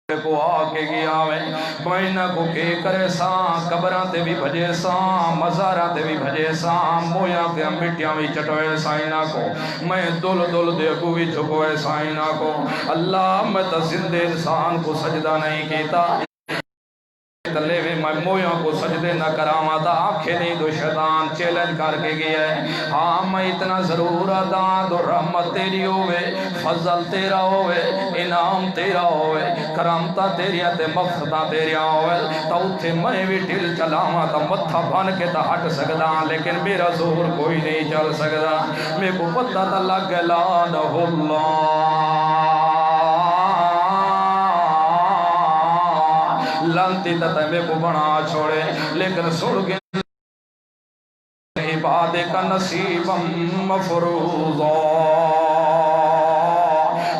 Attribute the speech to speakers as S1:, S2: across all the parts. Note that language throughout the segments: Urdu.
S1: کو آکے گیا وے بائنہ کو کے کرے ساں قبران تے بھی بھجے ساں مزاران تے بھی بھجے ساں مویاں تے مٹیاں بھی چٹوئے سائنہ کو میں دل دل دے کو بھی جھکوئے سائنہ کو اللہ میں تا زندے انسان کو سجدہ نہیں کیتا تلے میں مویوں کو سجدے نہ کراما تھا آنکھیں نہیں دو شیطان چیلنج کر کے گیا ہے ہاں میں اتنا ضرور دان دو رحمت تیری ہوئے فضل تیرا ہوئے انعام تیرا ہوئے کرامتا تیری تے مفتا تیریا ہوئے تا اتھے میں بھی ٹل چلاما تا متھا بھان کے تا ہٹ سکدا لیکن میرا زور کوئی نہیں چل سکدا میں کو پتہ تا لگ لانہ اللہ لانتی تتا میں کو بنا چھوڑے لیکن سڑ کے عبادے کا نصیبا مفروضا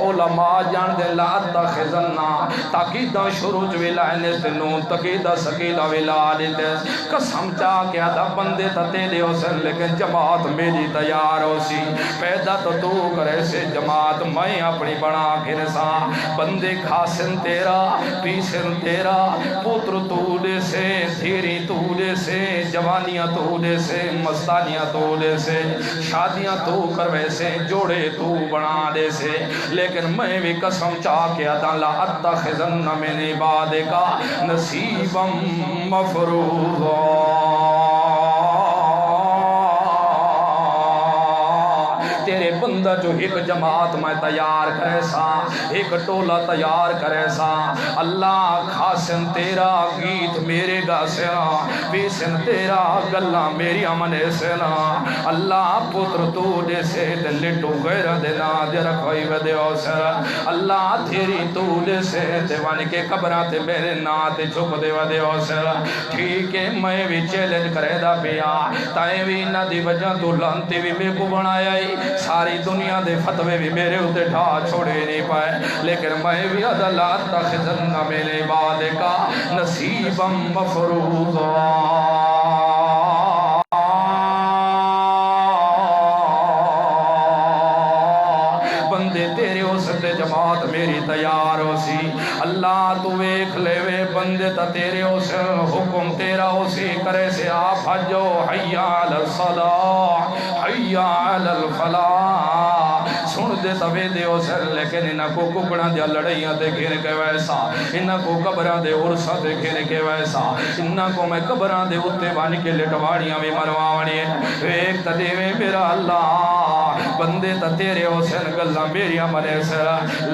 S1: علماء جان دے لا اتخذنا تاکیدہ شروع ویلائنے سے نون تاکیدہ سکیلہ ویلائنے قسم چاہ کے آدھا بندے تا تیلے ہو سن لیکن جماعت میری تیار ہو سی پیدا تو کرے سے جماعت میں اپنی بنا کے رساں بندے کھاسن تیرا پیسن تیرا پتر تولے سے دھیری تولے سے جوانیاں تولے سے مستانیاں تولے سے شادیاں تو کر ویسے جوڑے تو بنا دے سے لیکن میں بھی قسم چاہ کے لا اتخذن من عبادک نصیبا مفروضا تیرے بندہ جو ایک جماعت میں تیار کرے سا ایک ٹولہ تیار کرے سا اللہ خاسن تیرا گیت میرے گا سینا بیسن تیرا گلہ میری امنے سینا اللہ پتر تو دے سے دلٹو غیر دینا دے رکھوئی ودے ہو سینا اللہ تیری تو دے سے دیوانی کے قبران تے میرے ناتے چھپ دے ودے ہو سینا ٹھیک ہے میں بھی چیلنج کرے دا پیا تائیں بھی نہ دی وجہ تو لانتی بھی میں کو بنایا ہی ساری دنیا دے فتوے بھی میرے ہوتے ڈھا چھوڑے نہیں پائے لیکن میں بھی عدلات تخذن من عبادک نصیبا مفروضا بندے تیرے ہو سکتے جماعت میری تیار ہو سی اللہ تو ایک لے وے بندے تا تیرے ہو سے حکم تیرا ہو سی کرے سے آپ حجو حی علی الصلاح حی علی الفلاح سن دے تبے دے ہو سر لیکن انہاں کو ککڑاں دیا لڑائیاں دے گھر کے ویسا انہاں کو قبراں دے عرصہ دے گھر کے ویسا انہاں کو میں قبراں دے اتے بانی کے لٹواڑیاں بھی مرواڑی ایک تدیوے میرا اللہ بندے تا تیرے ہو سن گلہ میری عملے سر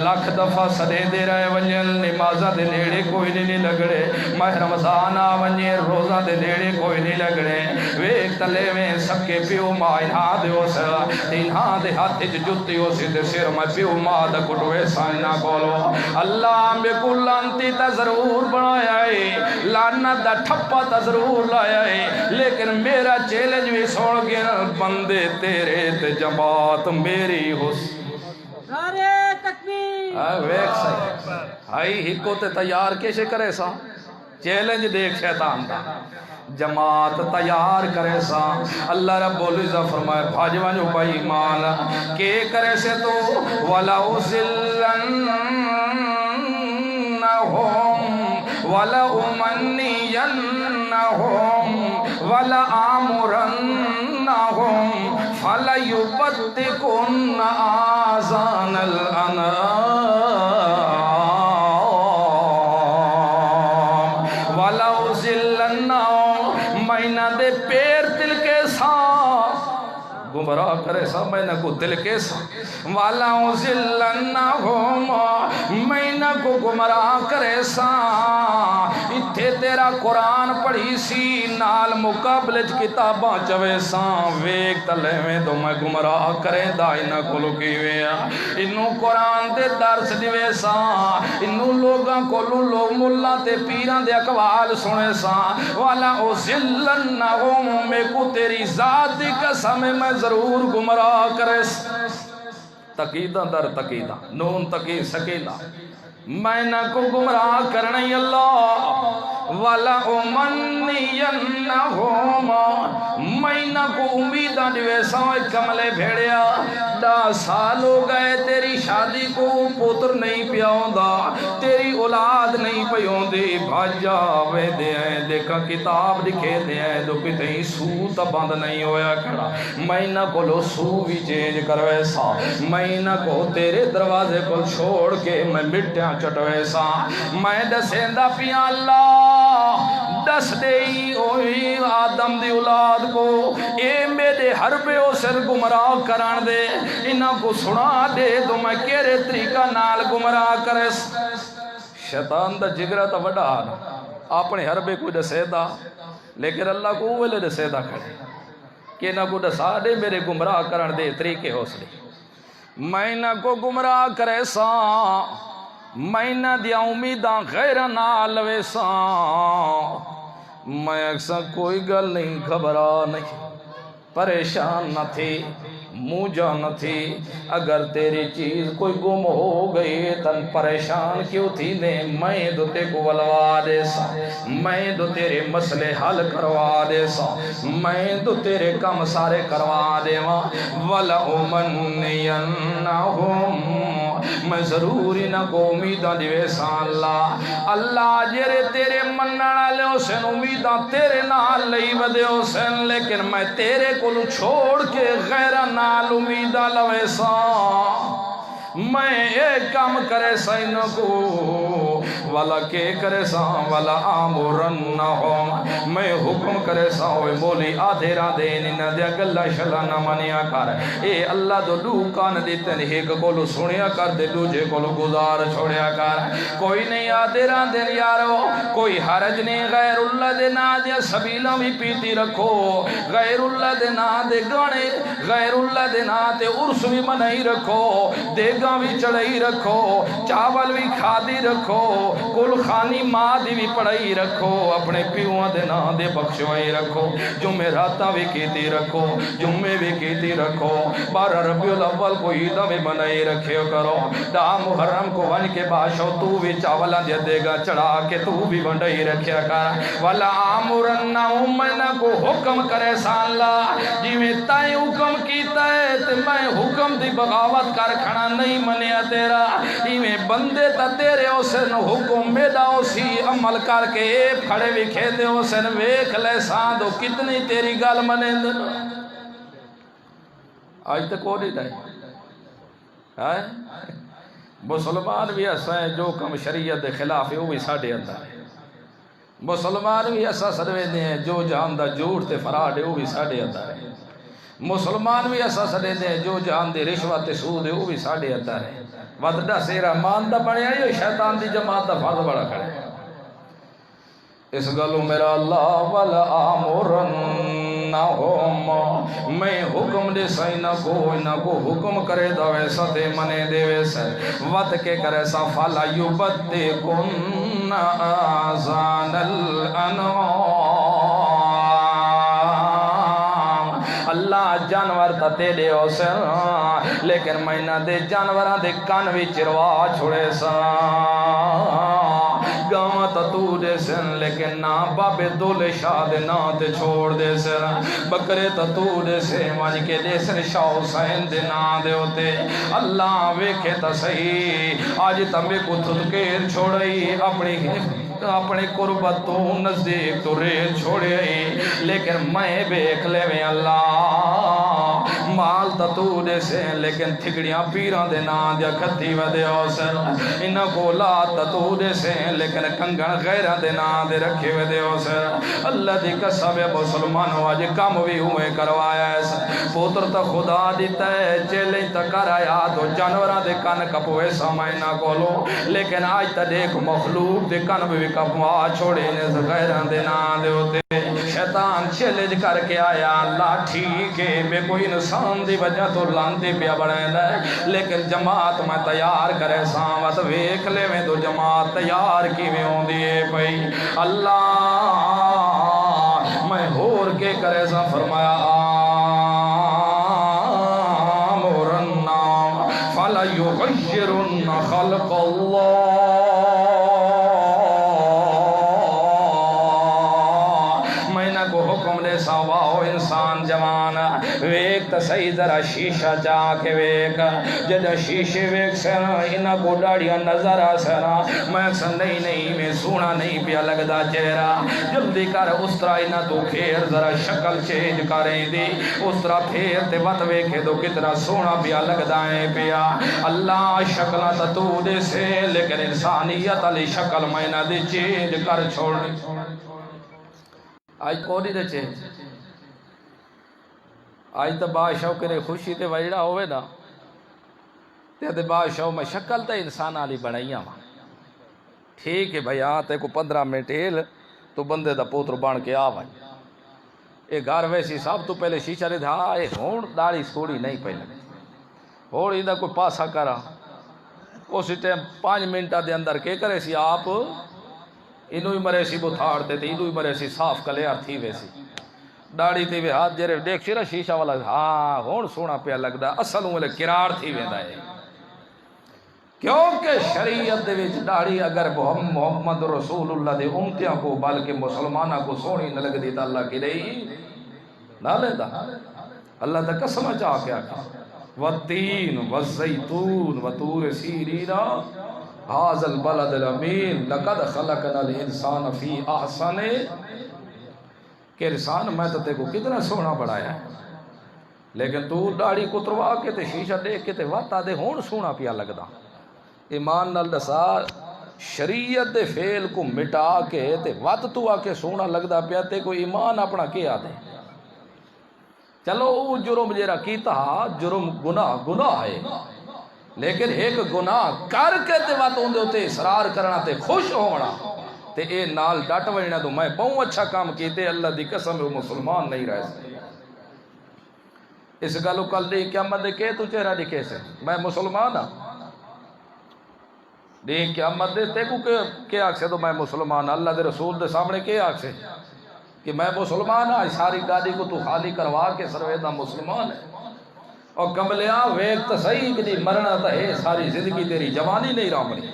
S1: لاکھ دفعہ صدے دے رہے ونجل نمازہ دے نیڑے کوئی نہیں لگڑے ماہ رمضان ونجے روزہ دے نیڑے کوئی نہیں لگڑے ایک تلے میں سب کے پیو ماں انہاں دے ہو سر انہاں دے ہاتھ جتی ہو سی دے سر میں پیو ماں دا کٹوے سائنہ کولو اللہ میں کو لانتی تا ضرور بنایا ہے لانت دا ٹھپا تا ضرور لایا ہے لیکن میرا چیلنج بھی سوڑ گیا بندے تیرے تے جماعت میری ہو سی
S2: نعرہ تکبیر
S1: ویک سہی ہائی ہکو تے تیار کیسے کرے سا چیلنج دیکھ شیطان دا جماعت تیار کرے سا اللہ رب العزت فرمائے بھاجوان جو بھائی ایمان کے کرے سے تو وَلَوْ زِلَّنَّهُمْ وَلَأُمَنِّيَنَّهُمْ وَلَآمُرَنَّهُمْ فَلَيُبَتِّكُنَّ آذَانَ الْأَنْعَامِ وَلَوْ زِلَّنَّهُمْ مینہ دے پیر دل کے ساتھ گمراہ کرے سا مینہ کو دل کے ساتھ وَلَوْ زِلَّنَّهُمْ مینہ کو گمراہ کرے سا اتھے تیرا قرآن پڑھی سی نال مقابلج کتاباں چوے سا ویک تلے میں تو میں گمراہ کرے دائنہ کو لکی ویا انہوں قرآن دے درس دیوے سا انہوں لوگاں کو لوگ ملا تے پیران دے اقوال سنے سا والا او زلنہم میں کو تیری ذات دی قسم میں ضرور گمراہ کرے سا تقیدہ در تقیدہ نون تقی سکینہ میں نہ کو گمراہ کرنے اللہ وَلَأُمَنِّيَنَّهُمْ میں نہ کو امیدہ دیوے سوئے کملے بھیڑیا 10 سال ہو گئے تیری شادی کو پوتر نہیں پیاؤں دا تیری اولاد نہیں پیوں دی بھاجا وے دے دیکھا کتاب دکھے دے دو کتیں سو تا بند نہیں ہویا کھڑا میں نہ کو لو سو بھی چینج کروے سا میں نہ کو تیرے دروازے کو چھوڑ کے میں مٹیاں چٹوے سا میں دسیندہ پیا اللہ دس دے اوہی آدم دی اولاد کو اے میرے حربے او سر گمراہ کران دے انہاں کو سنا دے تو میں کیرے طریقہ نال گمراہ کرے شیطان دا جگرہ تا وڈا اپنے حربے کو دسے دا لیکن اللہ کو اوہلے دسے دا کھڑے کہ نہ کو دسا دے میرے گمراہ کران دے طریقے حوصلے میں نہ کو گمراہ کرے سا میں نہ دیا امیداں غیر نال ویسا میں اکثر کوئی گل نہیں گھبرا نہیں پریشان نہ تھی موجہ نہ تھی اگر تیری چیز کوئی گم ہو گئی تن پریشان کیوں تھی نے میں تو تے کو ولوا دے سا میں تو تیرے مسئلے حل کروا دے سا میں تو تیرے کم سارے کروا دے ماں وَلَأُمَنِّيَنَّهُمْ میں ضروری نہ کو امیدہ دیوے سا اللہ جیرے تیرے مننا لے حسین امیدہ تیرے نال لئی بدے حسین لیکن میں تیرے کو چھوڑ کے غیرہ نال امیدہ لوے سا میں ایک کام کرے سا انکو والا کے کرے سا والا آمورنہم میں حکم کرے سا ہوئے بولی آدھے را دین انہ دیا گلہ شلہ نہ منیا کر اے اللہ دو لو کان دیتے نہیں ایک کولو سنیا کر دے دوجے کولو گزار چھوڑیا کر کوئی نہیں آدھے را دین یارو کوئی حرج نہیں غیر اللہ دے نا دیا سبیلہ بھی پیتی رکھو غیر اللہ دے نا دے گانے غیر اللہ دے نا دے عرص بھی منائی رکھو دے گاں بھی چڑھائی رکھو چاول بھی کھادی رکھو کل خانی مادی بھی پڑھائی رکھو اپنے پیوہ دے نا دے بخشوائی رکھو جمعہ راتاں بھی کیتی رکھو جمعے بھی کیتی رکھو 12 ربیع الاول کو عیدہ بھی منائی رکھے کرو دا محرم کو ون کے باشو تو بھی چاولا دے گا چڑھا کے تو بھی بنڈائی رکھے کر والا آمورنہم میں نہ کو حکم کرے سا اللہ جی میں تائیں حکم کیتا ہے تو میں حکم دی بغاوت کر کھڑا نہیں منیا تیرا میں بندے تا تیرے حسن حکم میڈا اسی عمل کر کے ایپ کھڑے بھی کھیتے حسن ویکھ لے ساندو کتنی تیری گال منے دن آج تک ہو نہیں دائی مسلمان بھی ایسا ہے جو کم شریعت دے خلاف ہے وہ بھی ساڑھے اندر ہے مسلمان بھی ایسا سروے دے ہیں جو جہاں دا جھوٹ تے فراڈ ہے وہ بھی ساڑھے اندر ہے مسلمان بھی ایسا سڑے دے جو جہاں دے رشوت سود ہے وہ بھی ساڑھے اندر ہے ودہ سیرہ مان دا بڑھے آئے شیطان دی جماعت دا فرض بڑا کھڑے اس گلو میرا اللہ والا آمورنہم میں حکم دے سائی نہ کو حکم کرے دا ویسا تے منے دے ویسا ود کے کرے سا فالا یبتے کن آزان الانعام اللہ جانور تا تیرے حسن لیکن میں نہ دے جانوراں دے کان بھی چروا چھوڑے سا گاواں تا تو دے سن لیکن نہ بابے دولے شاہ دے نا تے چھوڑ دے سن بکرے تا تو دے سے مانج کے دے سن شاہ حسین دے نا دے ہوتے اللہ ویکھے تا صحیح آج تمہیں کو تھدکیر چھوڑئی اپنے قربت تو نزدیک تو ریل چھوڑے لیکن میں بیک لے میں اللہ مال تطو دے سے لیکن تھکڑیاں پیران دے نا دیا کھتی و دے حسن انہا کو لا تطو دے سے لیکن کنگن غیران دے نا دے رکھے و دے حسن اللہ دی قسم مسلمان ہوا جی کام بھی ہوئے کروایا ہے پوتر تا خدا دیتا ہے چیلیں تا کرایا تو جانوران دے کان کپوے سامائنہ کو لو لیکن آج تا دیکھ مخلوق دے کان بھی کپوا چھوڑے نے غیران دے نا دے ہوتے شیطان چیلنج کر کے آیا اللہ ٹھیک ہے میں کوئی انسان دی وجہ تو لانتے پیا بڑھیں دے لیکن جماعت میں تیار کرے سامت ویکھ لے میں تو جماعت تیار کی میں ہوں دیئے پئی اللہ میں ہور کے کرے سا فرمایا آمورنہم فلا یغیرن خلق اللہ انسان جوان ایک تا صحیح ذرا شیشہ جا کے ویک جدہ شیشے ویک سینا انہا کو ڈاڑیاں نظر آ سینا میں اکسن نہیں میں سونا نہیں پیا لگدا چہرہ جلدی کر اس طرح انہا تو پھر ذرا شکل چینج کریں دی اس طرح پھر تے وقت ویکھے تو کتنا سونا پیا لگدا ہے پیا اللہ شکلہ تا تو دے سے لیکن انسانیت علی شکل میں نہ دے چینج کر چھوڑنی آج کونی دے چینج آج تا بادشاہ کے خوشی تے وجڑا ہوئے نا تے بادشاہ میں شکل تے انسان آلی بنائیاں ماں ٹھیک ہے بھائی آتے کو 15 منٹ ہیل تو بندے دا پوتر بان کے آوائی اے گھر ویسی صاحب تو پہلے شیشہ رہے تھا اے ہون داڑی سوڑی نہیں پہلے ہون ایدہ کوئی پاسا کرا اسی ٹائم 5 منٹہ دے اندر کے کرے سی آپ انہوں ہی مرے سی بتھاڑ تے انہوں ہی مرے سی صاف کلیار تھی ویسی داڑی تے بھی ہاتھ جرے دیکھ سی نا شیشہ والا ہاں ہون سونا پیا لگدا اصل ہوں ملے کرار تھی ویندہ ہے کیونکہ شریعت دے وچ داڑھی اگر محمد رسول اللہ دے امتیاں کو بلکہ مسلمانہ کو سونی نہ لگ دیتا اللہ کی نہیں نہ لیتا اللہ تا قسم چاہ کے آکھا والتین والزیتون وطور سیرین هذا البلد الامین لقد خلقنا الانسان فی احسن کہ انسان میں تے کو کتنا سونا بڑھایا ہے لیکن تو داڑھی کتروا کے تے شیشہ دیکھ کے تے واتا دے ہون سونا پیا لگدا ایمان نال دسا شریعت دے فعل کو مٹا کے تے وات تو آ کے سونا لگدا پیا تے کوئی ایمان اپنا کیا دے چلو وہ جرم جیرا کیتا جرم گناہ ہے لیکن ایک گناہ کر کے تے وات ہوندے ہوتے اصرار کرنا تے خوش ہونا تے اے نال ڈٹ وجنا تو میں بہت اچھا کام کیتے اللہ دی قسم وہ مسلمان نہیں رہ سکتے اس گلو کل دی قیامت دے کہ تو چہرہ دکھے سے میں مسلمان ہاں دیکھ قیامت دے تے کو کیا آکھ سے تو میں مسلمان اللہ دے رسول دے سامنے کیا آکھ سے کہ میں مسلمان ہاں ساری گاڑی کو تو خالی کروا کے سرویدہ مسلمان ہے اور کملیا ویک تا صحیح کہ مرنا تا ہے ساری زندگی تیری جوانی نہیں رامنی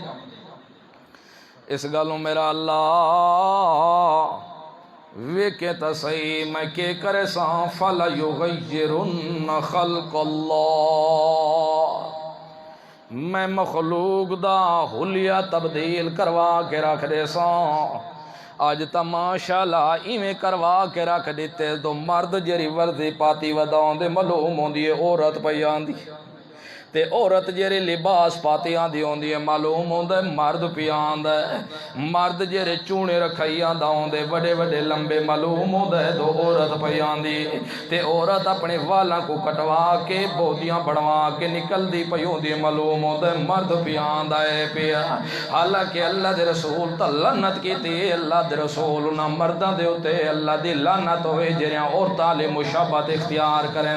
S1: اس گالوں میرا اللہ ویکے تا صحیح میں کے کرے ساں فَلَيُغَيِّرُنَّ خَلْقَ اللَّهِ میں مخلوق دا حلیہ تبدیل کروا کے رکھ دے ساں آج تا ماشاءاللہ ایمیں کروا کے رکھ دیتے تو مرد جری وردی پاتی وداؤں دے معلوم ہوں دیئے عورت پیان دی تے عورت جیرے لباس پاتی آندی ہوندی ہے معلوم ہوندے مرد پیان دے مرد جیرے چونے رکھائی آندہ ہوندے بڑے بڑے لمبے معلوم ہوندے تو عورت پیان دی تے عورت اپنے والا کو کٹوا کے بودیاں بڑھوا کے نکل دی پئی ہوندی معلوم ہوندے مرد پیان دے پیا حالانکہ اللہ دے رسول تا لعنت کی تے اللہ دے رسول نہ مردہ دے ہوتے اللہ دی لعنت ہوئے جیرے عورتاں لے مشابہت اختیار کریں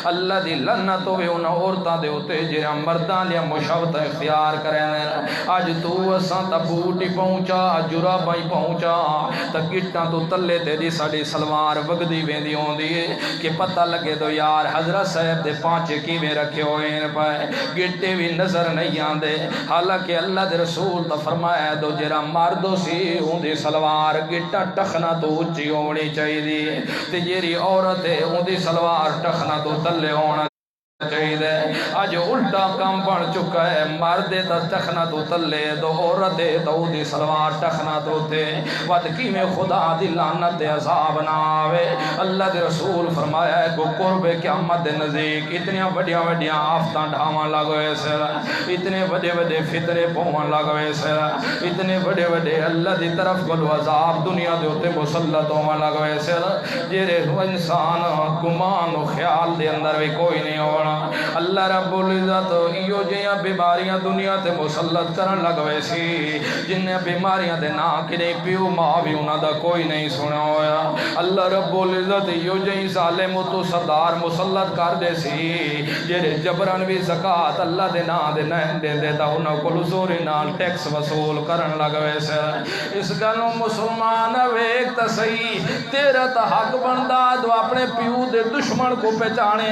S1: اللہ دی لعنت ہوئے انہاں عورتاں دے ہوتے جیرے مردان لیا مشابہت اختیار کریں آج تو اساں تا بوٹی پہنچا جرابائی پہنچا تا گٹاں تو تلے تے دی ساڑی سلوار وگدی ویندی ہوں دی کہ پتہ لگے تو یار حضرت صاحب دے پانچے کی میں رکھے ہوئے ہیں پائے گٹے بھی نظر نہیں آندے حالانکہ اللہ دے رسول تا فرمایا دو جیرا مردو سی ہوں دی سلوار گٹا ٹخنا تو اچھی ہونی چاہی دی تے جیری عورت ہے ہوں دی سلوار ٹخنا تو تلے ہونا چاہیے آج الٹا کام بڑھ چکا ہے مرد تا ٹخنا تو تلے دو عورت تو دی سلوار ٹخنا تو تے وقتی میں خدا دی لعنت عذاب نہ آوے اللہ دے رسول فرمایا ہے کو قرب قیامت دے نزدیک اتنی بڑیاں بڑیاں آفتاں ڈھاواں لگوے سے اتنے بڑے بڑے فتنے پوان لگوے سے اتنے بڑے بڑے اللہ دی طرف گلو عذاب دنیا دے ہوتے مسلط ہوان لگوے سے جیرے انسان گمان و خیال دے اندر بھی کوئی نہیں ہونا اللہ رب العزت ایو جیاں بیماریاں دنیا تے مسلط کرن لگوے سی جنہیں بیماریاں دے نا کہ نہیں پیو ماں بھی انہاں دا کوئی نہیں سنا ہویا اللہ رب العزت ایو جیاں ظالم تو سردار مسلط کر دے سی جیرے جبران بھی زکاة اللہ دے نا دے نین دے دیتا انہاں کو لزوری نال ٹیکس وصول کرن لگوے سے اس گلوں مسلمان ویک تا صحیح تیرا تا حق بندہ دو اپنے پیو دے دشمن کو پہچانے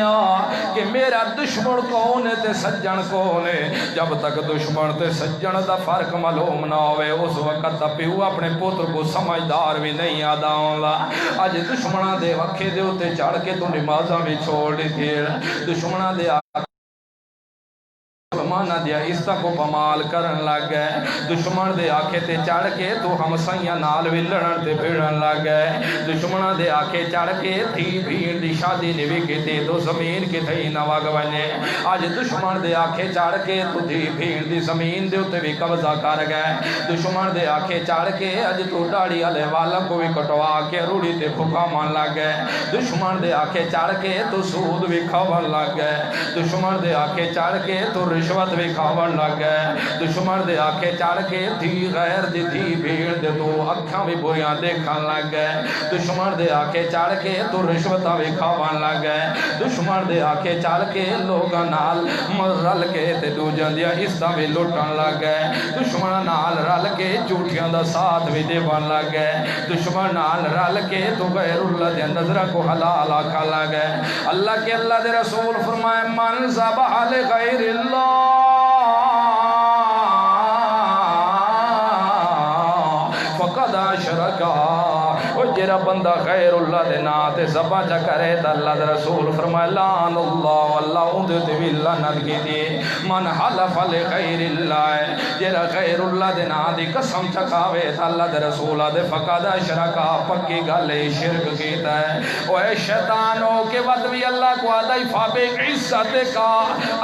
S1: کہ میرے میرا دشمن کون ہے تے سجن کون ہے. جب تک دشمن تے سجن دا فرق معلوم نہ ہوئے اس وقت دا پیو اپنے پتر کو سمجھدار بھی نہیں آدا ہوندا. اج دشمناں دے وکھے دے اوتے چڑھ کے تو نمازاں بھی چھوڑ دتی. دشمناں دے مسلمانہ دیا عزت کو پمال کرن لگ گئے. دشمن دے آکھے تے چڑھ کے تو ہمسائیاں نال بھی لڑن تے بھیڑن لگ گئے. دشمناں دے آکھے چڑھ کے تھی بھیڑ دی شادی نہیں کیتی تو زمین کتھئی نہ وگ ونے. اج دشمن دے آکھے چڑھ کے تو تھی بھیڑ دی زمین دے اوتے بھی قبضہ کر گئے. دشمن دے آکھے چڑھ کے اج تو داڑھی والے والا کو بھی کٹوا کے روڑی تے پھکاون لگ گئے. دشمن دے آکھے چڑھ کے تو سود بھی کھاون لگ گئے. دشمن دے آکھے چڑھ کے تو رشوت بھی کھاون لگ گئے. دشمن دے آکھے چڑھ کے تھی غیر دی تھی بھیڑ دے تو اکھاں بھی بریاں دیکھن لگ گئے. دشمن دے آکھے چڑھ کے تو رشوتاں بھی کھاون لگ گئے. دشمن دے آکھے چڑھ کے لوگاں نال رل کے تے دوجاں دیاں عزتاں بھی لٹن لگ گئے. دشمن نال رل کے جھوٹیاں دا ساتھ بھی دیون لگ گئے. دشمن نال رل کے تو غیر اللہ دے نظراں کو حلال آکھن لگ گئے. اللہ کے اللہ دے رسول فرمائے من ذبح لغیر اللہ فقد اشرکا. جڑا بندہ غیر اللہ دے نام تے ذبح چا کرے تے اللہ دے رسول فرمایا لعن اللہ اللہ اودے تے بھی لعنت کیتی. من حلف لغیر اللہ جڑا غیر اللہ دے نام دی قسم چکاوے تے اللہ دے رسول دے فقد اشرکا پکی گل شرک کیتا ہے. اوے شیطانو کے ود بھی اللہ کو آدھائی فابے عزت کا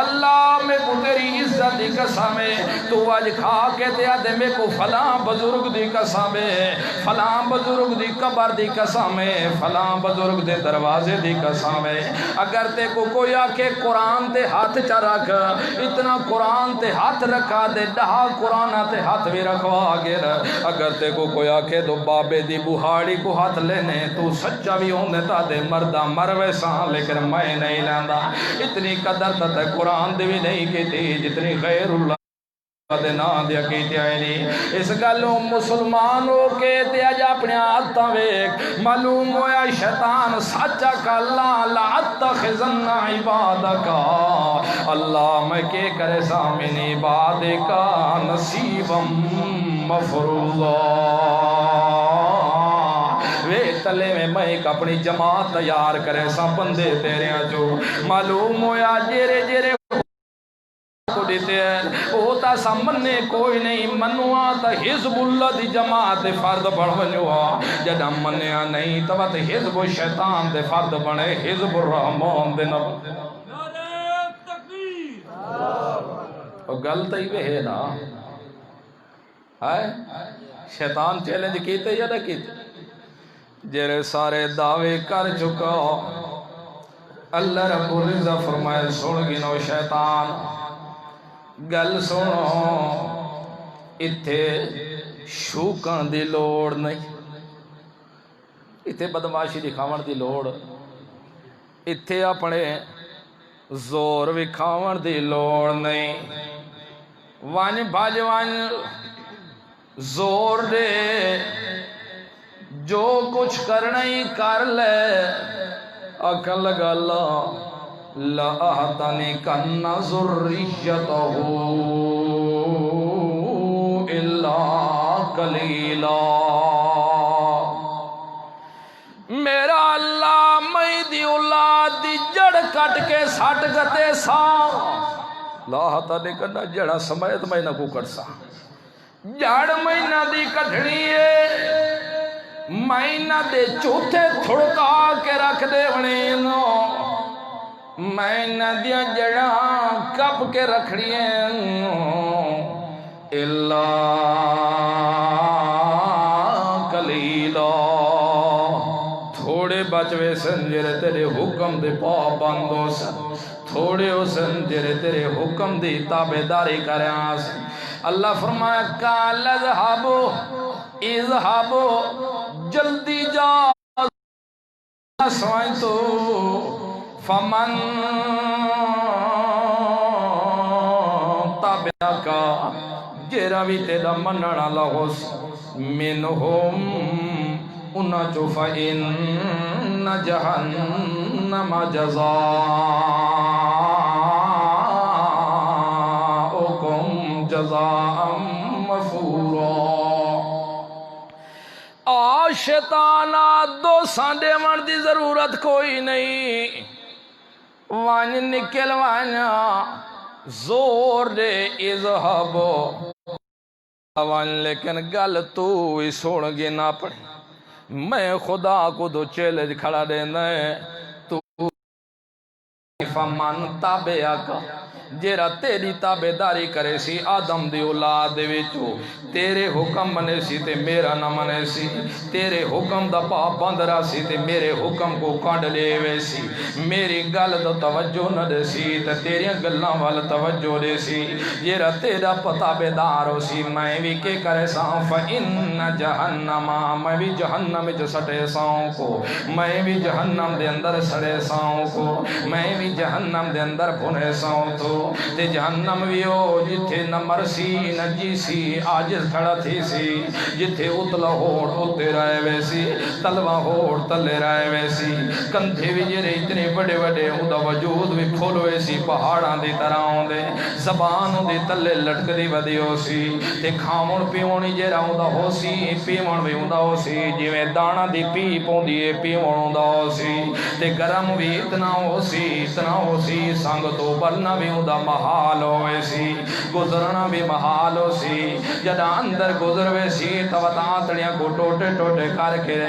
S1: اللہ میں کو تیری عزت دی قسم ہے تو آج کھا کے تے آدھے میں کو فلاں بزرگ دی قسم ہے فلاں بزرگ دی قبر دی قسم ہے فلاں بزرگ دے دروازے دی قسم ہے. اگر تے کو کوئی آکے قرآن تے ہاتھ چا رکھ اتنا قرآن تے ہاتھ رکھا دے 10 قرآن تے ہاتھ بھی رکھوا گر. اگر تے کو کوئی آکے تو بابے دی بہاڑی کو ہاتھ لینے تو سچا بھی ہوندے تا دے مردہ مروے سان لیکن میں نہیں لیندا. اتنی قدر تے قرآن دی بھی نہیں کیتی جتنی غیر اللہ دے نام دیا کیتے آئے نہیں. اس گلوں مسلمان ہو کے تے اج اپنے ہاتھاں ویکھ معلوم ہویا شیطان سچا کلا لا اتخذن عبادک اللہ میں کے کرے سامن عبادک نصیبا مفروضا. وے تلے میں ایک اپنی جماعت تیار کرے سا بندے تیرے جو معلوم ہویا جیرے جیرے کو دیتے ہیں وہ تا سامنے کوئی نہیں منوا تا حزب اللہ دی جماعت فرد بڑھ ونجوا جدہ منیا نہیں تو تے حزب شیطان دے فرد بنے حزب الرحمن دے نب. گلتا ہی وہ ہے نا شیطان چیلنج کیتے یا نہ کیتے جرے سارے دعوے کر چکا اللہ رب العزت فرمائے سن گنو شیطان گل سنو اتھے شوکان دی لوڑ نہیں اتھے بدماشی دکھاون دی لوڑ اتھے اپنے زور وکھاون دی لوڑ نہیں. وان بھاج وان زور دے جو کچھ کرنا ہی کر لے اکل لگا لَأَحْتَنِكَنَّ ذُرِّيَّتَهُ إِلَّا قَلِيلًا. میرا اللہ میں دی اولاد دی جڑ کٹ کے ساٹھ گتے سا لَأَحْتَنِكَنَّ جڑا سمیت میں نہ کو کٹ سا جڑ میں نہ دی کٹھنی ہے میں نہ دے چوتھے تھڑکا کے رکھ دے ونینو میں ندیاں جڑاں کپ کے رکھڑی ہیں اللہ قلیلا. تھوڑے بچوے سنجر تیرے حکم دے پابندوں سے تھوڑے ہو سنجر تیرے حکم دی تابداری کریاں سے. اللہ فرمایا کال اذہبو اذہبو جلدی جا سوائیں تو فمن تابعکا جیرا بھی تیرا مننا لغس منہم انہا چو فإن جہنم جزا مفورا شیطانا دو سانڈے من دی ضرورت کوئی نہیں وان نکل وانیا زور دے اذہبو وان لیکن گل تو ہی سوڑ گی نہ پڑی میں خدا کو دو چیلنج کھڑا دینا ہے تو فمن تابعک جیرا تیری تابعداری کرے سی آدم دی اولاد دے وچوں تیرے حکم منے سی تے میرا نہ منے سی تیرے حکم دا پابند رہا سی تے میرے حکم کو کڈ لے وے سی میری گل دا توجہ نہ دے سی تے تیریاں گلاں وال توجہ دے سی جیرا تیرا تابعدار ہو سی میں بھی کے کرے ساں فإن جہنم میں بھی جہنم وچ سٹے ساں کو میں بھی جہنم دے اندر سڑے ساں کو میں بھی جہنم دے اندر بھنے ساں تو تے جہنم بھی ہو جتھے نہ مرسی نہ جیسی عاجز کھڑا تھی سی جتھے اتلا ہوڑ اتھے رہے ویسی تلوہ ہوڑ تلے رہے ویسی کندھے بھی جرے اتنے بڑے بڑے اندہ وجود بھی پھول ویسی پہاڑاں دی طرح ہوندے زبان دی تلے لٹک دی ودی ہو سی تے کھامن پیونی جرہ اندہ ہو سی پیون بھی اندہ ہو سی جویں دانا دی پی پوندی پیون اندہ ہو سی تے گرم بھی اتنا ہو سی سنگ تو برنا بھی اندہ محال ہوئے سی گزرنا بھی محال ہو سی جدہ اندر گزروے سی تو تانتڑیاں کو ٹوٹے ٹوٹے کر کے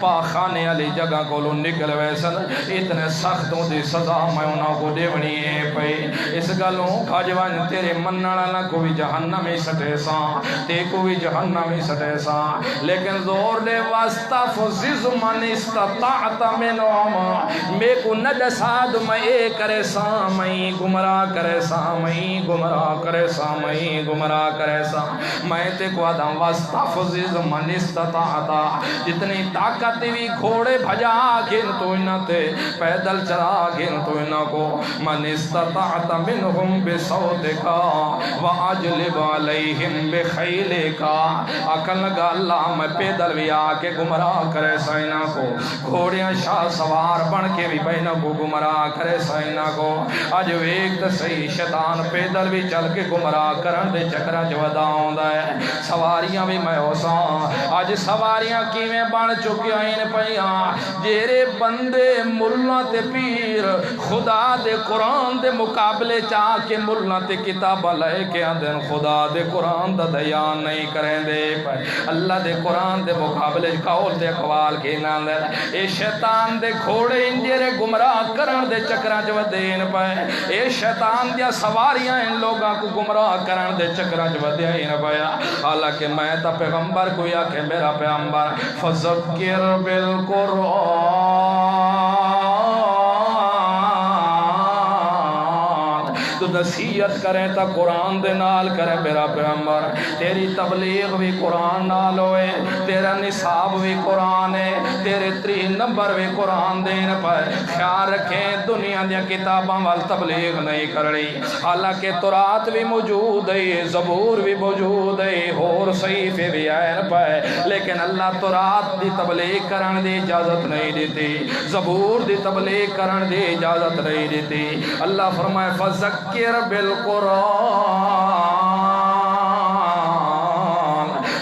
S1: پاخانے علی جگہ کو لو نکلوے سن اتنے سختوں دی سزا میں انہوں کو دیونی ہے پئی اس گلوں کھاجوان تیرے مننا کو بھی جہنم ہی سٹے ساں تے کو بھی جہنم ہی سٹے ساں لیکن زور دے واسطہ فزیز من استطاعت منہم میں کو نجساد میں اے کرے ساں میں گمراہ کرے ساں میں گمراہ کرے ساں میں گمراہ کرے ساں میں تے کو آدم واسطہ فزیز من استطاعتا جتنی طاقت بھی گھوڑے بھجا گھن تو انہ تے پیدل چلا گھن تو انہ کو من استطاعت منہم بصوتکا وَأَجْلِبْ عَلَيْهِمْ بِخَيْلِكَ عقل لگا اللہ میں پیدل بھی آکے گمراہ کرے سائنہ کو گھوڑیاں شاہ سوار بن کے بھی بینہ کو گمراہ کرے سائنہ کو آج ایک تا صحیح شیطان پیدل بھی چل کے گمراہ کرن دے چکرہ جو ودا ہوندہ ہے سواریاں بھی میں ہو ساں آج سواریاں کیویں بن چکیاں ان پیاں جیرے بندے ملنا تے پیر خدا دے قرآن دے مقابلے چاہ کے ملنا تے کتابہ لے کے اندن خدا دے قرآن دا دیان نہیں کریں دے اللہ دے قرآن دے مقابلے قول دے اقوال کے ناندر اے شیطان دے کھوڑے انجیرے گمراہ کرن دے چکرہ جو دین پائے اے شیطان دیا سواریاں ان لوگاں کو گمراہ کرن دے چکرہ جو دین پایا حالانکہ میں تا پیغمبر کو یا کہ میرا پیغمبر فذکر بالقرآن تو نصیحت کریں تا قرآن دے نال کریں میرا پیغمبر تیری تبلیغ بھی قرآن نال ہوئے تیرا نصاب بھی قرآن ہے تیرے 3 نمبر بھی قرآن دین پر خیال رکھیں دنیا دیا کتاباں وال تبلیغ نہیں کرنی حالانکہ تورات بھی موجود ہے زبور بھی موجود ہے اور صحیفے بھی آئین پر لیکن اللہ تورات دی تبلیغ کرن دی اجازت نہیں دیتی زبور دی تبلیغ کرن دی اجازت نہیں دیتی اللہ فرمائے فذکر بالقرآن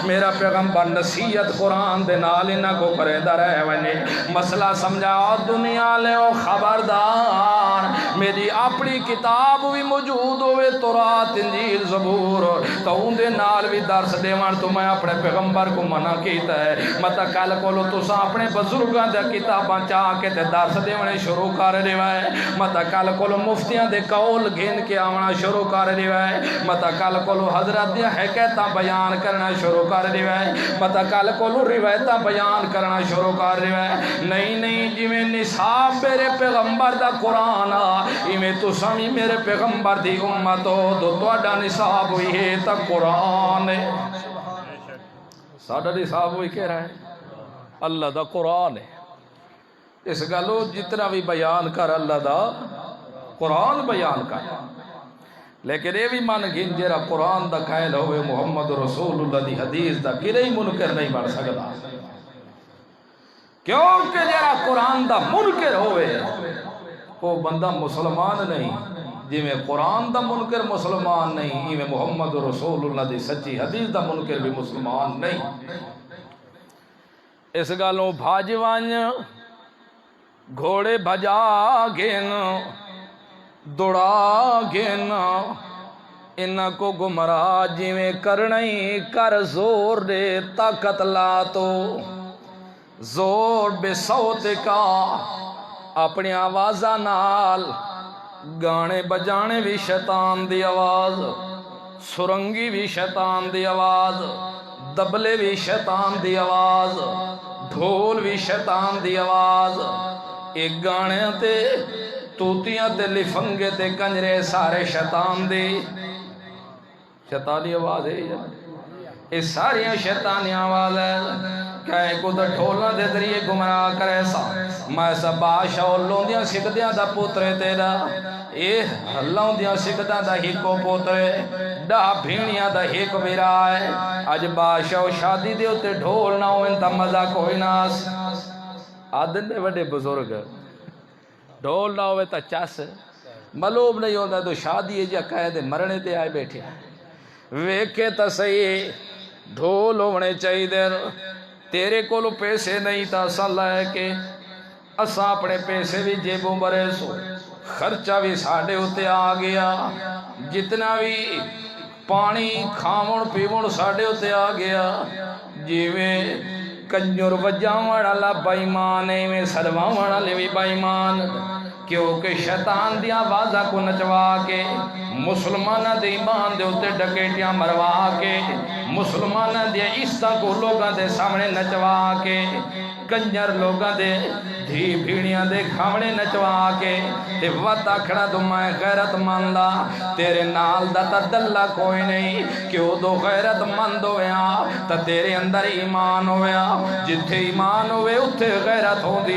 S1: میرا پیغمبر نصیحت قرآن دے نال انہاں کو کرے دا رہے ونے مسئلہ سمجھا دنیا لے او خبردار میری اپنی کتاب بھی موجود ہوئے تورات انجیل زبور تو ان دے نال بھی درس دیوان تو میں اپنے پیغمبر کو منع کیتا ہے مطا کل کولو تسا اپنے بزرگاں دے کتاباں چاہ کے تے درس دیوانے شروع کر دیوائے مطا کل کولو مفتیاں دے قول گھن کے آونا شروع کر دیوائے مطا کل کولو حضرت دے حکایتاں بیان کرنا شروع کر دیوائے مطا کل کولو روایتاں بیان کرنا شروع کر دیوائے نہیں جویں نصاب میرے پیغمبر دا قرآن ایویں تساں میرے پیغمبر دی امت ہو تو تہاڈا نصاب ہوئی ہے تا قرآن ہے ساڈا نصاب ہوئی کہہ رہا ہے اللہ دا قرآن ہے اس گلو جتنا بھی بیان کر اللہ دا قرآن بیان کر لیکن یہ بھی من گن جیرا قرآن دا قائل ہوئے محمد رسول اللہ دی حدیث دا کدے ہی منکر نہیں بن سکتا کیونکہ جیرا قرآن دا منکر ہوئے وہ بندہ مسلمان نہیں جی میں قرآن دا منکر مسلمان نہیں، جی میں محمد رسول اللہ دی سچی حدیث دا منکر بھی مسلمان نہیں۔ اس گالوں بھاج وانج گھوڑے بھجا گین دوڑا گین انہ کو گمراہ جی میں کرنئی کر زور دے طاقت لا تو زور بے صوت کا اپنی آوازہ نال گانے بجانے بھی شیطان دی آواز، سرنگی بھی شیطان دی آواز، دبلے بھی شیطان دی آواز، ڈھول بھی شیطان دی آواز، ایک گانے تے توتیاں تے لفنگے تے کنجرے سارے شیطان دی شیطانی آواز ہے۔ یہ ساری شیطانی آواز ہے کہ کو تو ڈھولنا دے ذریعے گمراہ کرے سا میں سا بادشاہ اور لوندیاں سکھدیاں دا پوترے تیرا یہ لوندیاں سکھدیاں دا ہیکو پوترے ڈا بھینیاں دا ہیک میرا ہے اج بادشاہ شادی دے ہوتے ڈھول نہ ہوئے تا مزہ کوئی ناس آدن دے وڈے بزرگ ڈھول نہ ہوئے تا چاس ملوب نہیں ہوتا تو شادی جا قید مرنے تے آئے بیٹھے ویکھے تا صحیح ڈھول ہونے چاہی دیر تیرے کو لو پیسے نہیں تا صلاح ہے کہ اساں اپنے پیسے بھی جیبوں برے سو خرچہ بھی ساڑھے ہوتے آ گیا جتنا بھی پانی کھاون پیون ساڑھے ہوتے آ گیا جیویں کنجر وجاوڑ اللہ بائیمان میں سلواوڑ اللہ بھی بائیمان کیونکہ شیطان دیا آوازہ کو نچوا کے مسلمانہ دے ایمان دے ہوتے ڈکیٹیاں مروا کے مسلمانہ دے عیسیٰ کو لوگاں دے سامنے نچوا کے کنجر لوگاں دے دھی بھیڑیاں دے کھامنے نچوا کے تے وطا کھڑا تو میں غیرت ماندا تیرے نال دا تا دلہ کوئی نہیں کیوں دو غیرت مند ہویا تا تیرے اندر ایمان ہویا جتھے ایمان ہوئے اتھے غیرت ہو دی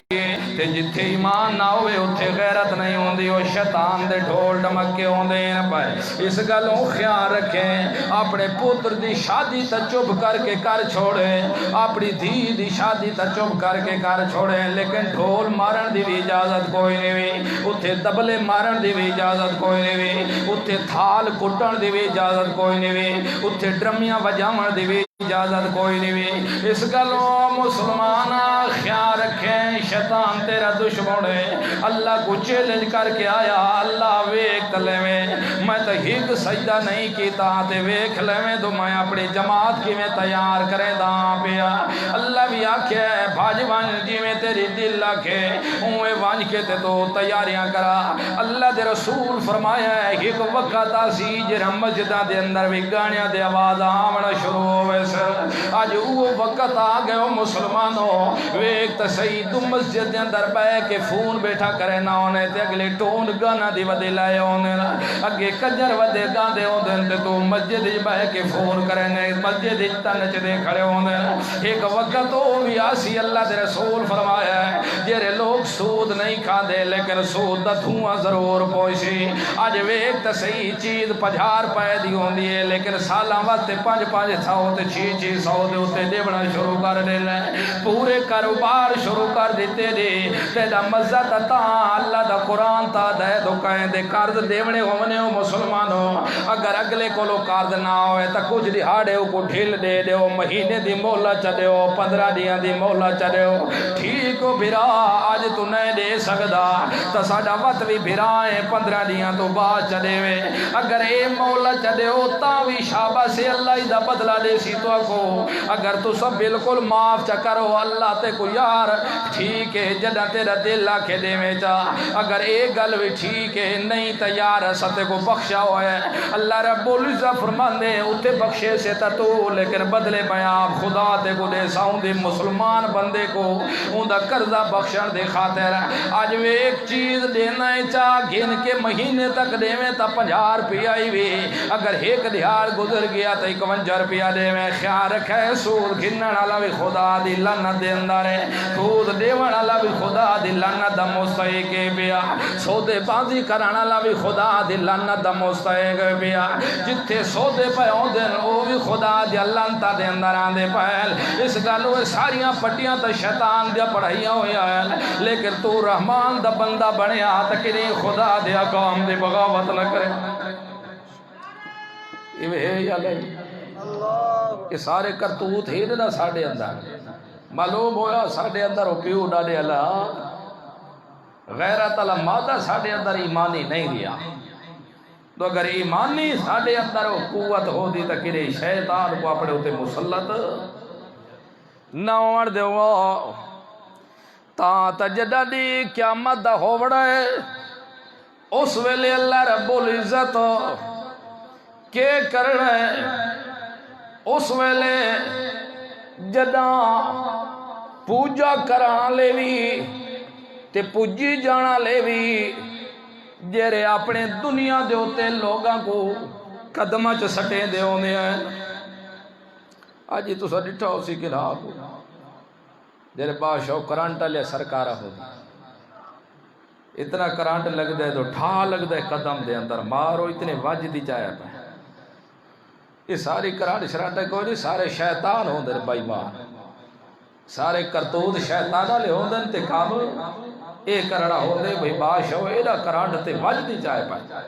S1: تے جتھے ایمان نہ ہوئے اتھے غیرت نہیں ہوں دی وہ شیطان دے ڈھول ڈمکے ہوں دے نہ پائے اس گلوں خیال رکھیں اپنے پتر دی شادی تا چپ کر کے کر چھوڑے اپنی دھی دی شادی تا چپ کر کے کر چھوڑے لیکن ڈھول مارن دی بھی اجازت کوئی نہیں ہوئی اتھے دبلے مارن دی بھی اجازت کوئی نہیں ہوئی اتھے تھال کٹن دی بھی اجازت کوئی نہیں ہوئی اتھے ڈرمیاں وجاون دی بھی اجازت کوئی نہیں ہوئی اس گلوں مسلمانہ خیال رکھیں شیطان تیرا دشمن ہے اللہ کو چیلنج کر کے آیا اللہ ویک لے میں تو ہیک سجدہ نہیں کیتا تے ویک لے تو میں اپنی جماعت کی میں تیار کریں داں پیا اللہ بھی آکھے بھاج وانج جی میں تیری دل لاکھے اوے وانج کے تے تو تیاریاں کرا اللہ دے رسول فرمایا ہے ہیک وقت آسی جرہ مسجدہ دے اندر بھی گانیاں دے آواز آمنا شروع ہوئے آج وہ وقت آ گئے ہو مسلمانوں ویک تا صحیح تو مسجد دے اندر بے کے فون بیٹھا کرے نہ ہونے تے اگلے ٹون گانا دی ودے لائے ہونے اگے کجر ودے گاندے ہونے تے تو مسجد بے کے فون کرے نے مسجد تنچ دے کھڑے ہونے ایک وقت ہو بھی آسی اللہ دے رسول فرمایا ہے جیرے لوگ سود نہیں کھا دے لیکن سود دا دھواں ضرور پوشی آج ویک تا صحیح چیز 50 پیدی ہوندی ہے لیکن سالاں واسطے 5 ساؤ تے 6 ساؤ دے ہوتے دیونا شروع کر دے لیں پورے کاروبار شروع کر دیتے دے تیدا مزہ تا اللہ دا قرآن تا دے دو کہیں دے قرض دیونے ہونے ہو مسلمانوں اگر اگلے کو لو قرض نہ ہوئے تا کچھ دہاڑے ہو کو ڈھیل دے دے ہو مہینے دی مولا چڑے ہو 15 دیاں دی مولا چڑے ہو ٹھیک ہو بھرا آج تو نہیں دے سکدا تا ساڑا وقت بھی بھرائیں 15 دیاں تو بعد چڑے ہوئے اگر اے مولا چڑے ہو تا بھی شابہ سے اللہ دا بدلہ دے سی تو کو اگر تو سب بالکل معاف چا کرو اللہ تے کو یار ٹھیک ہے جدہ تیرا دل آکھے دے میں چا اگر ایک گل بھی ٹھیک ہے نہیں تیار ستے کو بخشا ہوا ہے اللہ رب العزت فرمان دے اتے بخشے سے تا تو لیکن بدلے میں آپ خدا تے کو دے ساؤں دے مسلمان بندے کو ان دا قرضہ بخشن دے خاطر آج وہ ایک چیز دینا ہے چاہ گھن کے مہینے تک دے میں تا 50 روپیہ ہی بھی اگر ایک دیار گزر گیا تا 51 روپیہ دے میں خیال رکھے ہے سود گھنن والا بھی خدا دی لعنت دے اندر ہے سود دیون والا بھی خدا دی لعنت دا مستحق ہے پیا سودے بازی کرن والا بھی خدا دی لعنت دا مستحق ہے پیا جتھے سودے پے ہوندے او بھی خدا دی لعنت دے اندر آندے پے اس گل وہ ساریاں پٹیاں تے شیطان دی پڑھائیاں ہویا ہے لیکن تو رحمان دا بندہ بنیا تے کدی خدا دے احکام دی بغاوت نہ کرے یہ یا نہیں کہ سارے کرتوت ہی نہ ساڑے اندر معلوم ہویا ساڑے اندر وہ پیو ڈاڑے اللہ غیرت اللہ مادہ ساڑے اندر ایمانی نہیں لیا تو اگر ایمانی ساڑے اندر وہ قوت ہو دی تو کرے شیطان کو اپنے ہوتے مسلط نہ اوڑ دے وہ تا تجدہ دی قیامت دا ہو بڑھائے اس ویلے اللہ رب العزت کے کرنا ہے اس ویلے جداں پوجا کرانا لے بھی تے پوجی جانا لے بھی جیرے اپنے دنیا دے ہوتے لوگاں کو قدمہ چ سٹے دے ہونے ہیں آج ہی تو سا ڈٹھا ہو سی کلا کو جیرے بادشاہ کرانٹا لے سرکارہ ہو اتنا کرانٹ لگ دے تو ٹھا لگ دے قدم دے اندر مارو اتنے واجدی چاہے پہ یہ ساری کرانٹ شرانٹے کوئی نہیں سارے شیطان ہوں دے بائی ماں سارے کرتوت شیطانہ لے ہوں دے کام اے کرڑا ہوں دے بھئی بادشاہ ایڈا کرانٹ تے واجدی چاہے پہ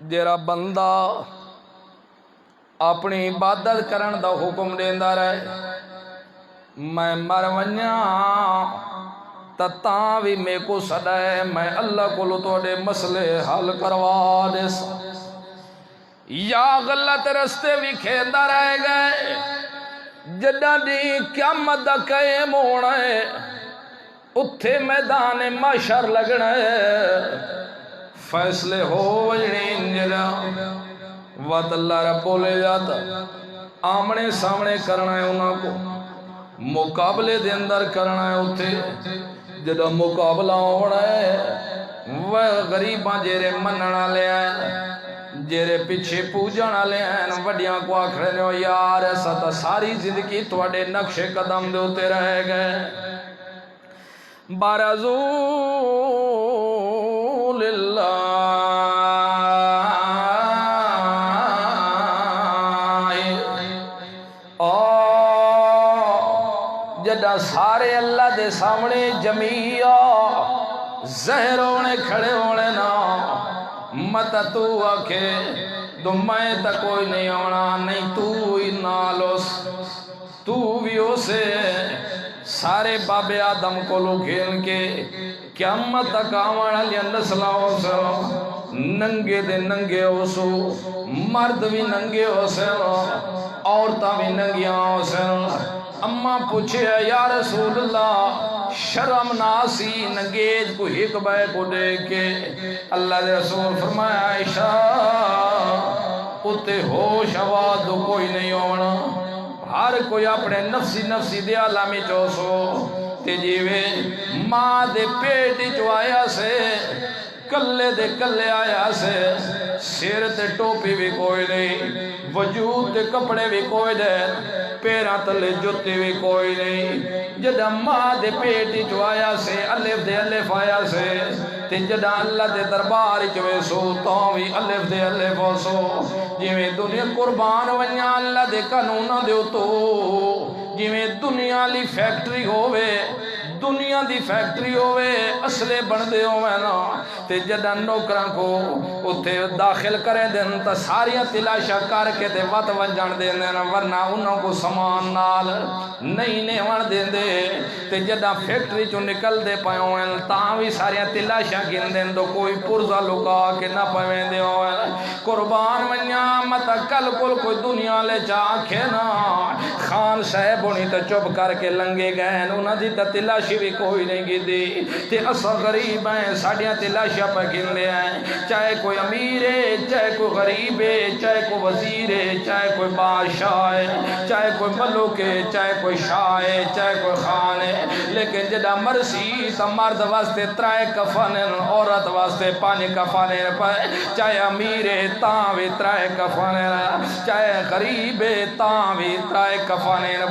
S1: جیرا بندہ اپنی عبادت کرن دا حکم دیندہ رہے میں مرونیاں تتاں بھی میں کو سڑے میں اللہ کو لطوڑے مسئلے حل کروا دے یا غلط رستے بھی کھیندہ رہ گئے جدہ دی قیامت دا قائم ہونا ہے اتھے میدان محشر لگنا ہے فیصلے ہو وجنین جدا وعد اللہ رب العزت آمنے سامنے کرنا ہے انہوں کو مقابلے دے اندر کرنا ہے اتھے جدہ مقابلہ ہونا ہے وہ غریباں جیرے مننا لے آئے جیرے پیچھے پوجنا لے آئے وڈیاں کو آکھرے نے یار ایسا تا ساری زندگی تواڈے نقش قدم دے ہوتے رہ گئے بارزو للہ جدہ سارے اللہ دے سامنے جمعیہ زہر ہونے کھڑے ہونے نا مت تو آکھے دمائے تا کوئی نہیں ہونا نہیں تو ہی نالوس تو بھی اسے سارے باب آدم کو لو گھین کے قیامت تک آوانا لیا نسلہ ہو سو ننگے دے ننگے ہو سو مرد بھی ننگے ہو سو عورتہ بھی ننگیاں ہو سو اماں پوچھے یا رسول اللہ شرم ناسی ننگیج کو ایک بے کو دے کے اللہ دے رسول فرمایا عائشہ اتے ہوش آواز دو کوئی نہیں ہونا ہر کوئی اپنے نفسی دے علامی چوسو تے جیوے ماں دے پیٹی جو آیا سے کلے دے کلے آیا سے سیر تے ٹوپی بھی کوئی نہیں وجود دے کپڑے بھی کوئی دے پیرا تلے جوتی بھی کوئی نہیں جدہ ماں دے پیٹی جو آیا سے الف دے الف آیا سے تے جدہ اللہ دے دربار چوے سو تو بھی الف دے الف ہو سو جویں دنیا قربان ونیا اللہ دے قانون دے تو جویں دنیا لی فیکٹری ہوئے دنیا دی فیکٹری ہوئے اصلے بن دے ہوئے نا تے جدہ نوکران کو اتھے داخل کرے دن تا ساریاں تلاشا کر کے تے وط ونجان دے دن ورنہ انہوں کو سامان نال نہیں نیوان دے دے تے جدہ فیکٹری چو نکل دے پائے ہوئے تاں بھی ساریاں تلاشا گن دن تو کوئی پرزا لکا کے نہ پائے دے ہوئے قربان منیا مت کل کل کوئی دنیا لے جا کے نا خان صاحب ہونی تے چپ کر کے لنگے گئے انہاں دی تے تلاشی بھی کوئی نہیں گیندی تے اساں غریب ہیں ساڈیاں تلاشیاں پہ گھندے ہیں چاہے کوئی امیر ہے چاہے کوئی غریب ہے چاہے کوئی وزیر ہے چاہے کوئی بادشاہ ہے چاہے کوئی ملک ہے چاہے کوئی شاہ ہے چاہے کوئی خان ہے لیکن جدا مرسی تا مرد واسطے 3 کفن عورت واسطے 5 کفن پائے چاہے امیر ہے تاں بھی 3 کفن چاہے غریب ہے تاں بھی 3 کفن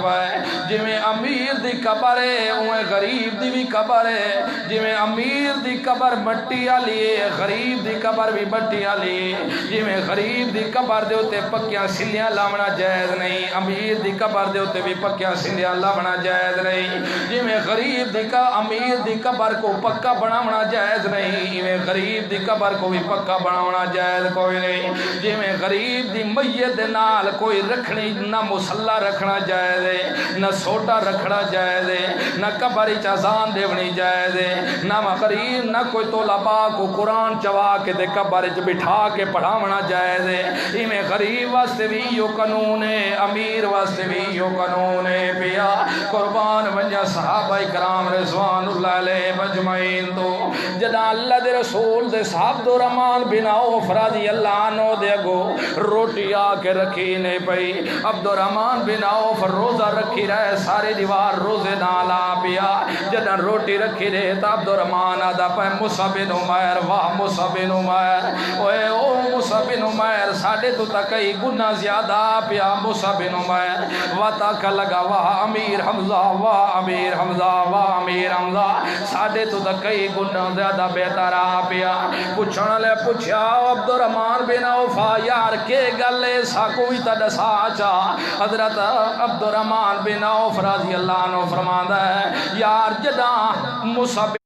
S1: پائے جویں امیر دی قبر ہے اویں غریب دی بھی قبر ہے جویں امیر دی قبر مٹی والی ہے غریب دی قبر بھی مٹی والی ہے جویں غریب دی قبر دے اوتے پکیاں سلیاں لاونا جائز نہیں امیر دی قبر دے اوتے بھی پکیاں سلیاں لاونا جائز نہیں جویں غریب دی امیر دی قبر کو پکا بناونا جائز نہیں ایویں غریب دی قبر کو بھی پکا بناونا جائز کوئی نہیں جویں غریب دی میت دے نال کوئی رکھنی نہ مصلا رکھنا جائز ہے نہ سوٹا رکھنا جائز ہے نہ قبر وچ اذان دیونی جائز ہے نہ غریب نہ کوئی طلباء کو قرآن چوا کے تے قبر وچ بٹھا کے پڑھاونا جائز ہے ایویں غریب واسطے بھی یو قانون ہے امیر واسطے بھی یو قانون ہے پیا قربان ونجا صحابہ کرام رضوان اللہ علیہ مجمعین تو جدا اللہ دے رسول دے صحابہ الرحمن بن عوف رضی اللہ عنہ دے اگو روٹی آ کے رکھی نے پئی عبد الرحمن بن عوف روزہ رکھی رہے سارے دیوار روزے نال آ پیا جدا روٹی رکھی رہے تا عبد الرحمن آدھا پہ مصعب بن عمیر واہ مصعب بن عمیر اوے او مصعب بن عمیر ساڑھے تو تکئی گناہ زیادہ پیا مصعب بن عمیر واتاکا لگا واہ امیر حمزہ واہ امیر حمزہ واہ امیر حمزہ ساڑھے تو تکئی گناہ زیادہ بہتر آ پیا پوچھنا لے پوچھا عبد الرحمن بن عوف یار کے گلے سا کوئی تا دسا چا حضرت عبد الرحمن بن عوف رضی اللہ عنہ فرماندا ہے یار جدا مصعب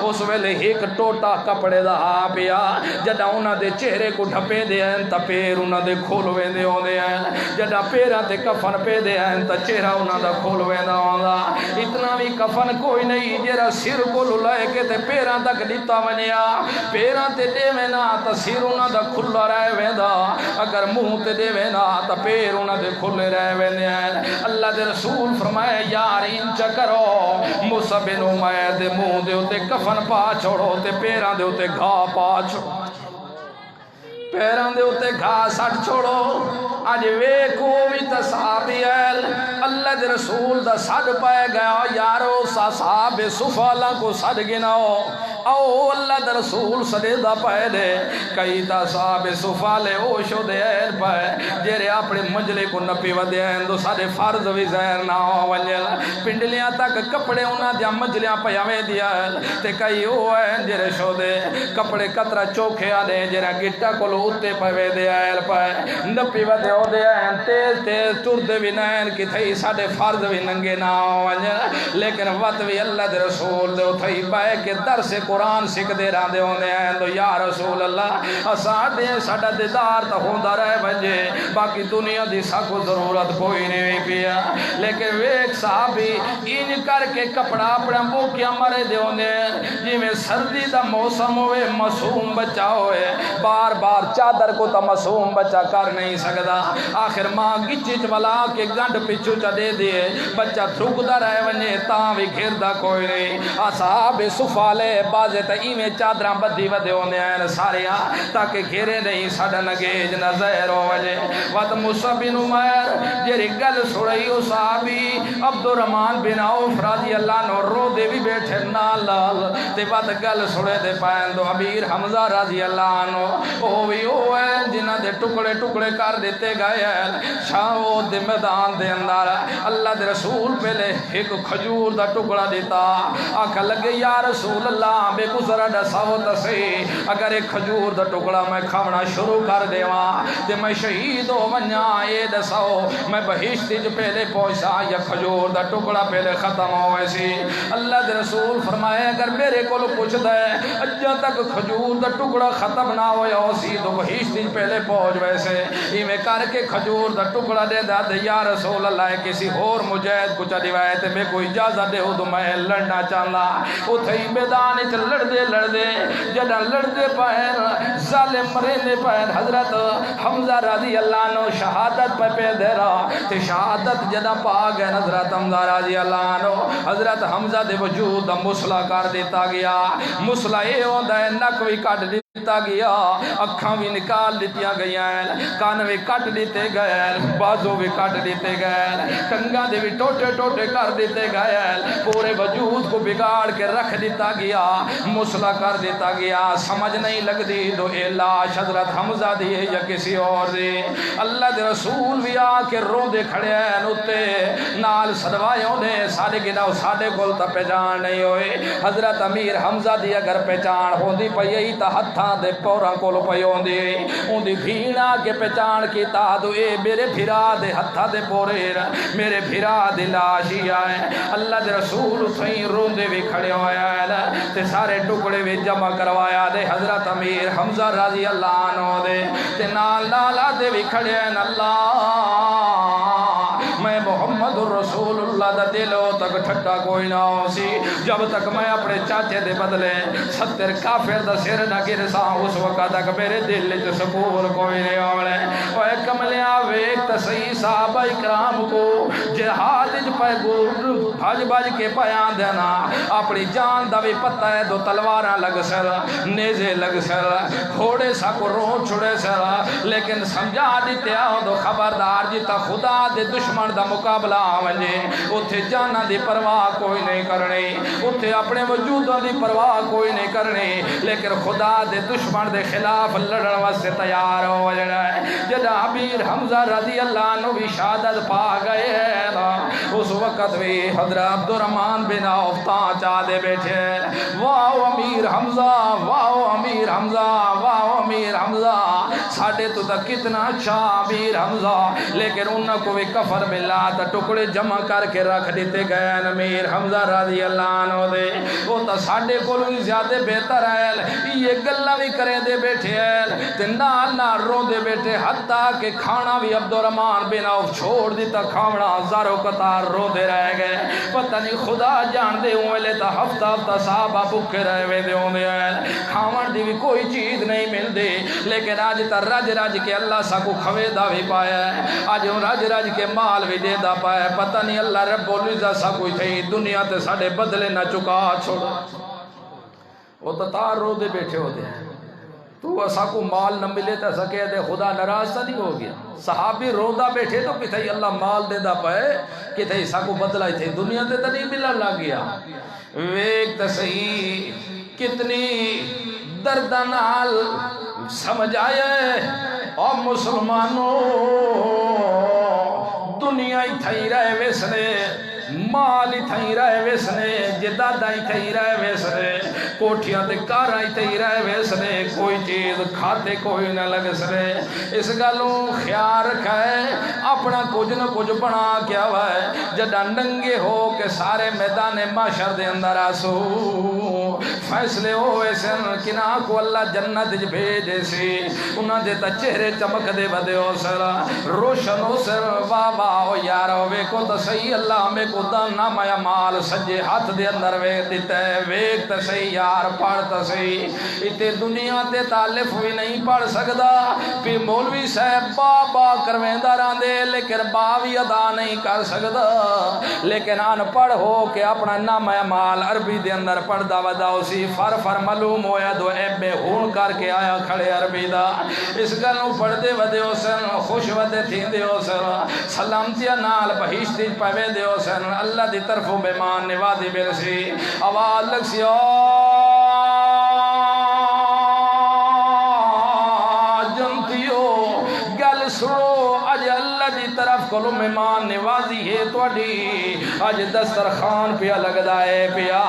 S1: اس ویلے ایک ٹوٹا کپڑے دا ہا پیا جدا انہاں دے چہرے کو ڈھپے دے ہیں تا پیر انہاں دے کھول ویندے ہوندے ہیں جدا پیراں تے کفن پے دے ہیں تا چہرہ انہاں دا کھول ویندا ہوندا اتنا بھی کفن کوئی نہیں جڑا سر کو لے کے تے پیراں تک دتا ونیا پیراں تے دیوے نا تا سر انہاں دا کھلا رہ ویندا اگر منہ تے دیوے نا تا پیر انہاں دے کھلے رہ ویندے ہیں اللہ دے رسول فرمایا یار انچ کرو مصعب بن عمیر دے منہ دے اوتے کفن پا چھوڑو تے پیراں دے اوتے گھا پا چھوڑو پیراں دے اوتے گھا سٹ چھوڑو اج ویکھو وی تے صحابی اللہ دے رسول دا سڈ پائے گیا یارو صحاب صفالا کو سڈ گناؤ او اللہ دے رسول سڈے دا پائے دے کئی تا صحاب صفالے او شو دے این پائے جیرے اپنے منجلے کو نپی ودے ہیں دو سارے فرض وی زہر نہ ہو ونجل پنڈلیاں تک کپڑے انہاں دیا منجلیاں پیاویں دیا تے کئی او ہیں جیرے شو دے کپڑے کترا چوکھے آدے جیرے گٹا کو لو اتے پائے دے این پائے نپی ودے ہو دے ہیں تیز تیز تر دے بھی نین کی تھئی ساڑے فرض بھی ننگے نہ ہو ونجل لیکن وقت بھی اللہ دے رسول دے تھئی پائے کہ در سے قرآن سکھ دے رہا دے ہوندے ہیں تو یا رسول اللہ اساں دے ساڑا دیدار تا ہوندہ رہے بنجے باقی دنیا دی ساکو ضرورت کوئی نہیں پیا لیکن ویک صحابی ان کر کے کپڑا اپنے موکیاں مرے دے ہوندے ہیں جی میں سردی دا موسم ہوئے معصوم بچہ ہوئے بار بار چادر کو تا معصوم بچہ کر نہیں سکتا آخر ماں گچت والا کے گنڈ پچھو چا دے دیے بچہ تھرک دا رہے ونجے تاں بھی گھر دا کوئی نہیں اصحاب صفالے بازے تا ایمیں چادراں بدھی ودے ہوندے ہیں سارے تاکہ گھرے نہیں ساڑا نگیج نہ زہر ہو وجے وقت مصعب بن عمیر جیری گل سڑئی ہو صحابی عبد الرحمن بن عوف رضی اللہ عنہ رو دے بھی بیٹھے نالال تے وقت گل سڑے دے پائن دو امیر حمزہ رضی اللہ عنہ وہ بھی ہوئے جنہ دے ٹکڑے ٹکڑے کر دیتے گئے ہیں شاہو دے میدان دے اندر اللہ دے رسول پہلے ایک کھجور دا ٹکڑا دیتا آکھا لگے یا رسول اللہ بے گزرہ ڈساو تسی اگر ایک کھجور دا ٹکڑا میں کھاونا شروع کر دیواں تے میں شہید ہو ونیا اے دساو میں بہشتی جو پہلے پہنچا یا کھجور دا ٹکڑا پہلے ختم ہو ایسی اللہ دے رسول فرمائے اگر میرے کو پوچھ دے اجا تک کھجور دا ٹکڑا ختم نہ ہویا اسی تو بہشتی جو پہلے پہنچ ویسے ہی میں کر کے کھجور دا ٹکڑا دے دا دے یا رسول اللہ کسی اور مجاہد کچھ روایت میں کوئی اجازت دے ہو تو میں لڑنا چاہلا اتھائی میدان اچھ لڑ دے جڑا لڑ دے پائر ظالم مرے دے پائر حضرت حمزہ رضی اللہ عنہ شہادت پہ دے رہا تے شہادت جدا پا گئے حضرت حمزہ رضی اللہ عنہ حضرت حمزہ دے وجود دا مسئلہ کر دیتا گیا مسئلہ یہ ہوتا ہے نک بھی کٹ دیتا گیا اکھاں بھی نکال دیتیاں گئیاں کان بھی کٹ دیتے گئے بازو بھی کٹ دیتے گئے ٹنگاں دے بھی ٹوٹے ٹوٹے کر دیتے گئے پورے وجود کو بگاڑ کے رکھ دیتا گیا مسئلہ کر دیتا گیا سمجھ نہیں لگ دی تو اے لاش حضرت حمزہ دی ہے یا کسی اور دی اللہ دے رسول بھی آ کے رو دے کھڑے ہیں نوتے نال صدوائیوں نے سارے گناو سارے گل تا پہچان نہیں ہوئے حضرت امیر حمزہ دی اگر پہچان ہوں دی پئی تا ہتھاں دے پورا کولو پئی ہوں دی ان دی بھینا کے پہچان کی تا دو اے میرے بھیرا دے ہتھاں دے پورے میرے بھیرا دے لاشی آئے اللہ دے رسول تھیں رون دے بھی کھڑے ہوئے ہیں تے سارے ٹکڑے بھی جمع کروایا دے حضرت امیر حمزہ رضی اللہ عنہ دے تے نال نالا دے بھی کھڑے ہیں اللہ میں محمد الرسول اللہ دا دلو تک ٹھٹا کوئی نہ ہو سی جب تک میں اپنے چاچے دے بدلے 70 کافر دا سر نہ گرسا اس وقت تک میرے دل چ سکون کوئی نہیں ہونے اوے کملیا ویکھ تے صحیح صحابہ کرام کو جہاد وچ پے بھج بھج کے بیان دینا اپنی جان دا بھی پتہ ہے دو تلواراں لگ سر نیزے لگ سر گھوڑے سا کو رو چھڑے سر لیکن سمجھا دیتے آؤ دو خبردار جیتا خدا دے دشمن دا مقابلہ آوانجے اتھے جانا دی پرواہ کوئی نہیں کرنی اتھے اپنے وجودوں دی پرواہ کوئی نہیں کرنی لیکن خدا دے دشمن دے خلاف لڑن واسطے تیار ہو جائے جدا امیر حمزہ رضی اللہ عنہ بھی شہادت پا گئے اس وقت بھی حضرت عبد الرحمن بن عوف تاں چاہ دے بیٹھے واو امیر حمزہ واو امیر حمزہ واو امیر حمزہ ساڑھے تو تک کتنا اچھا امیر حمزہ لیکن انہوں کو بھی کفر ملا تا ٹکڑے جمع کر کے رکھ دیتے گئے امیر حمزہ رضی اللہ عنہ دے وہ تا ساڑھے کو بھی زیادہ بہتر ہے یہ گلہ بھی کریں دے بیٹھے ہیں تے نال نال رو دے بیٹھے حتیٰ کہ کھانا بھی عبد الرحمن بن عوف چھوڑ دیتا کھاونا ہزاروں قطار رو دے رہ گئے پتہ نہیں خدا جان دے ہوئے لیتا ہفتہ ہفتہ صحابہ بکھے رہے ہوئے دے ہوئے ہیں کھاون دی بھی کوئی چیز نہیں مل دے لیکن آج تا رج رج کے اللہ سا کو کھوے دا بھی پایا ہے آج رج رج کے مال بھی دے دا پایا ہے پتہ نہیں اللہ رب العزت سا کوئی تھی دنیا تے ساڑے بدلے نہ چکا چھوڑا وہ تو تار رو دے بیٹھے ہوتے ہیں تو ایسا کو مال نہ ملے تو ایسا کہہ دے خدا ناراض نہیں ہو گیا صحابی رودا بیٹھے تو کتھائی اللہ مال دے دا پائے کتھائی ایسا کو بدلا تھے دنیا تے تو نہیں ملن لگ گیا ویک تے صحیح کتنی دردنال سمجھ آئے اور مسلمانوں دنیا ہی تھائی رہے ویسنے مال ہی تھائی رہے ویسنے جدادہ ہی تھائی رہے ویسنے کوٹھیاں تے کارا ہی تھائی رہے ویسنے کوئی چیز کھاتے کوئی نہ لگ سنے اس گلوں خیال رکھا ہے اپنا کچھ نہ کچھ بنا کیا ہوا ہے جدہ ننگے ہو کہ سارے میدان معاشر دے اندر آسو فیصلے ہوئے سن کنا کو اللہ جنت جی بھیجے سی انہاں دے تا چہرے چمک دے بدے ہو سر روشن ہو سر واہ واہ ہو یارو ویکو تا صحیح اللہ ہمیں کو دانا مایا مال سجے ہاتھ دے اندر ویک دیتا ہے ویک تا صحیح یار پڑھ تا صحیح اتے دنیا تے تالف بھی نہیں پڑھ سکدا پھر مولوی صاحب با کرویں داران دے لیکن با بھی ادا نہیں کر سکدا لیکن ان پڑھ ہو کہ اپنا نام مال عربی دے اندر پڑھ دا ودا اسی فر معلوم ہویا دو ایب میں ہون کر کے آیا کھڑے عربی دا اس گلوں پڑھ دے ودے ہو سن خوش ودے تھین دے ہو سن سلامتیا نال بہشتی پوے دے ہو سن اللہ دی طرفوں بیمان نوادی برسی آواز لگ سی جنتیو گل سنو اج اللہ دی طرف کلو مہمان نوازی ہے توڑی اج دسترخان پیا لگدا ہے پیا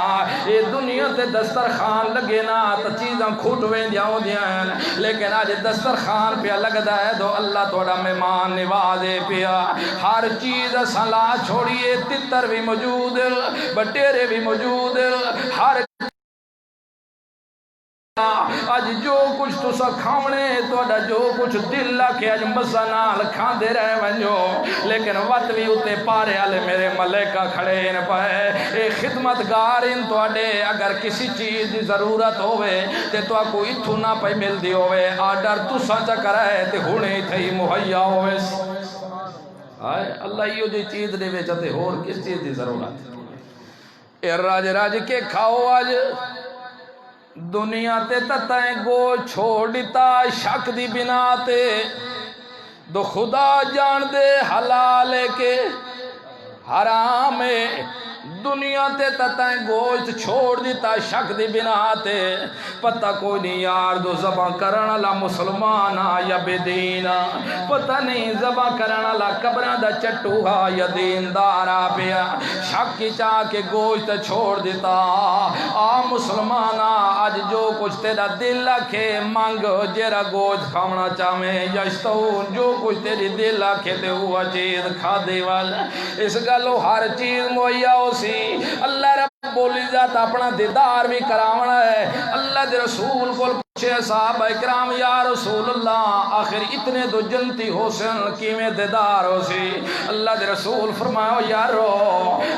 S1: یہ دنیا تے دسترخان لگے نا تا چیزاں کھوٹویں دیاں دیاں لیکن اج دسترخان پیا لگدا ہے تو اللہ توڑا مہمان نوازے پیا ہر چیز سلا چھوڑیے تتر بھی موجود بٹیرے بھی موجود ہر اج جو کچھ تسا کھاونے تہاڈا جو کچھ دل لکھے اج مزہ نال کھاندے رہ ونجو لیکن وت بھی اتے پارے والے میرے ملائکہ کھڑے ہیں پئے اے خدمتگار ان تہاڈے اگر کسی چیز دی ضرورت ہوے تے تو کو اتھوں نہ پئی ملدی ہوے آرڈر تسا چ کرائے تے ہنے تھئی مہیا ہوے ہائے اللہ ایو جی چیز دے وچ تے ہور کس چیز دی ضرورت اے راج راج کے کھاؤ اج دنیا تے تتائیں گو چھوڑ دیتا شک دی بنا تے دو خدا جان دے حلال کے حرام دنیا تے تتائیں گوشت چھوڑ دیتا شک دی بنا تے پتہ کوئی نہیں یار دو زباں کرن اللہ مسلمان یا بے دین پتہ نہیں زباں کرن اللہ قبران دا چٹوہا یا دیندارا پیا شک کی چاہ کے گوشت چھوڑ دیتا آ مسلمان آج جو کچھ تیرا دل لکھے مانگ جیرا گوشت کھاونا چاہمیں یشتون جو کچھ تیری دل لکھے تے ہوا چیز کھا دے والا اس گلو ہر چیز مویا ہو سی اللہ رب بولی ذات اپنا دیدار بھی کراونا ہے اللہ دے رسول کو پوچھے صحابہ اکرام یا رسول اللہ آخر اتنے دو جنتی ہو سن کیویں دیدار ہو سی اللہ دے رسول فرمایا یارو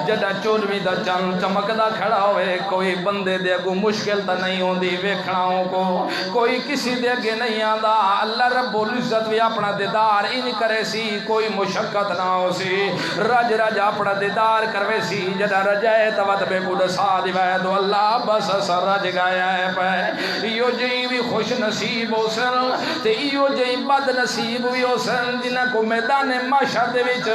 S1: جدہ چولوی دا چند چمکدا کھڑا ہوئے کوئی بندے دے اگو مشکل تا نہیں ہوندی ویکھناؤں کو کوئی کسی دے اگے نہیں آندا اللہ رب العزت بھی اپنا دیدار ان کرے سی کوئی مشقت نہ ہو سی رج رج اپنا دیدار کروے سی جدہ رجائے توت بے گوڑ سادی ویدو اللہ بس سر رج گایا ہے پہ ایو جئی بھی خوش نصیب ہو سن تے ایو جئی بد نصیب بھی ہو سن جنہ کو میدان معاشر دے وچ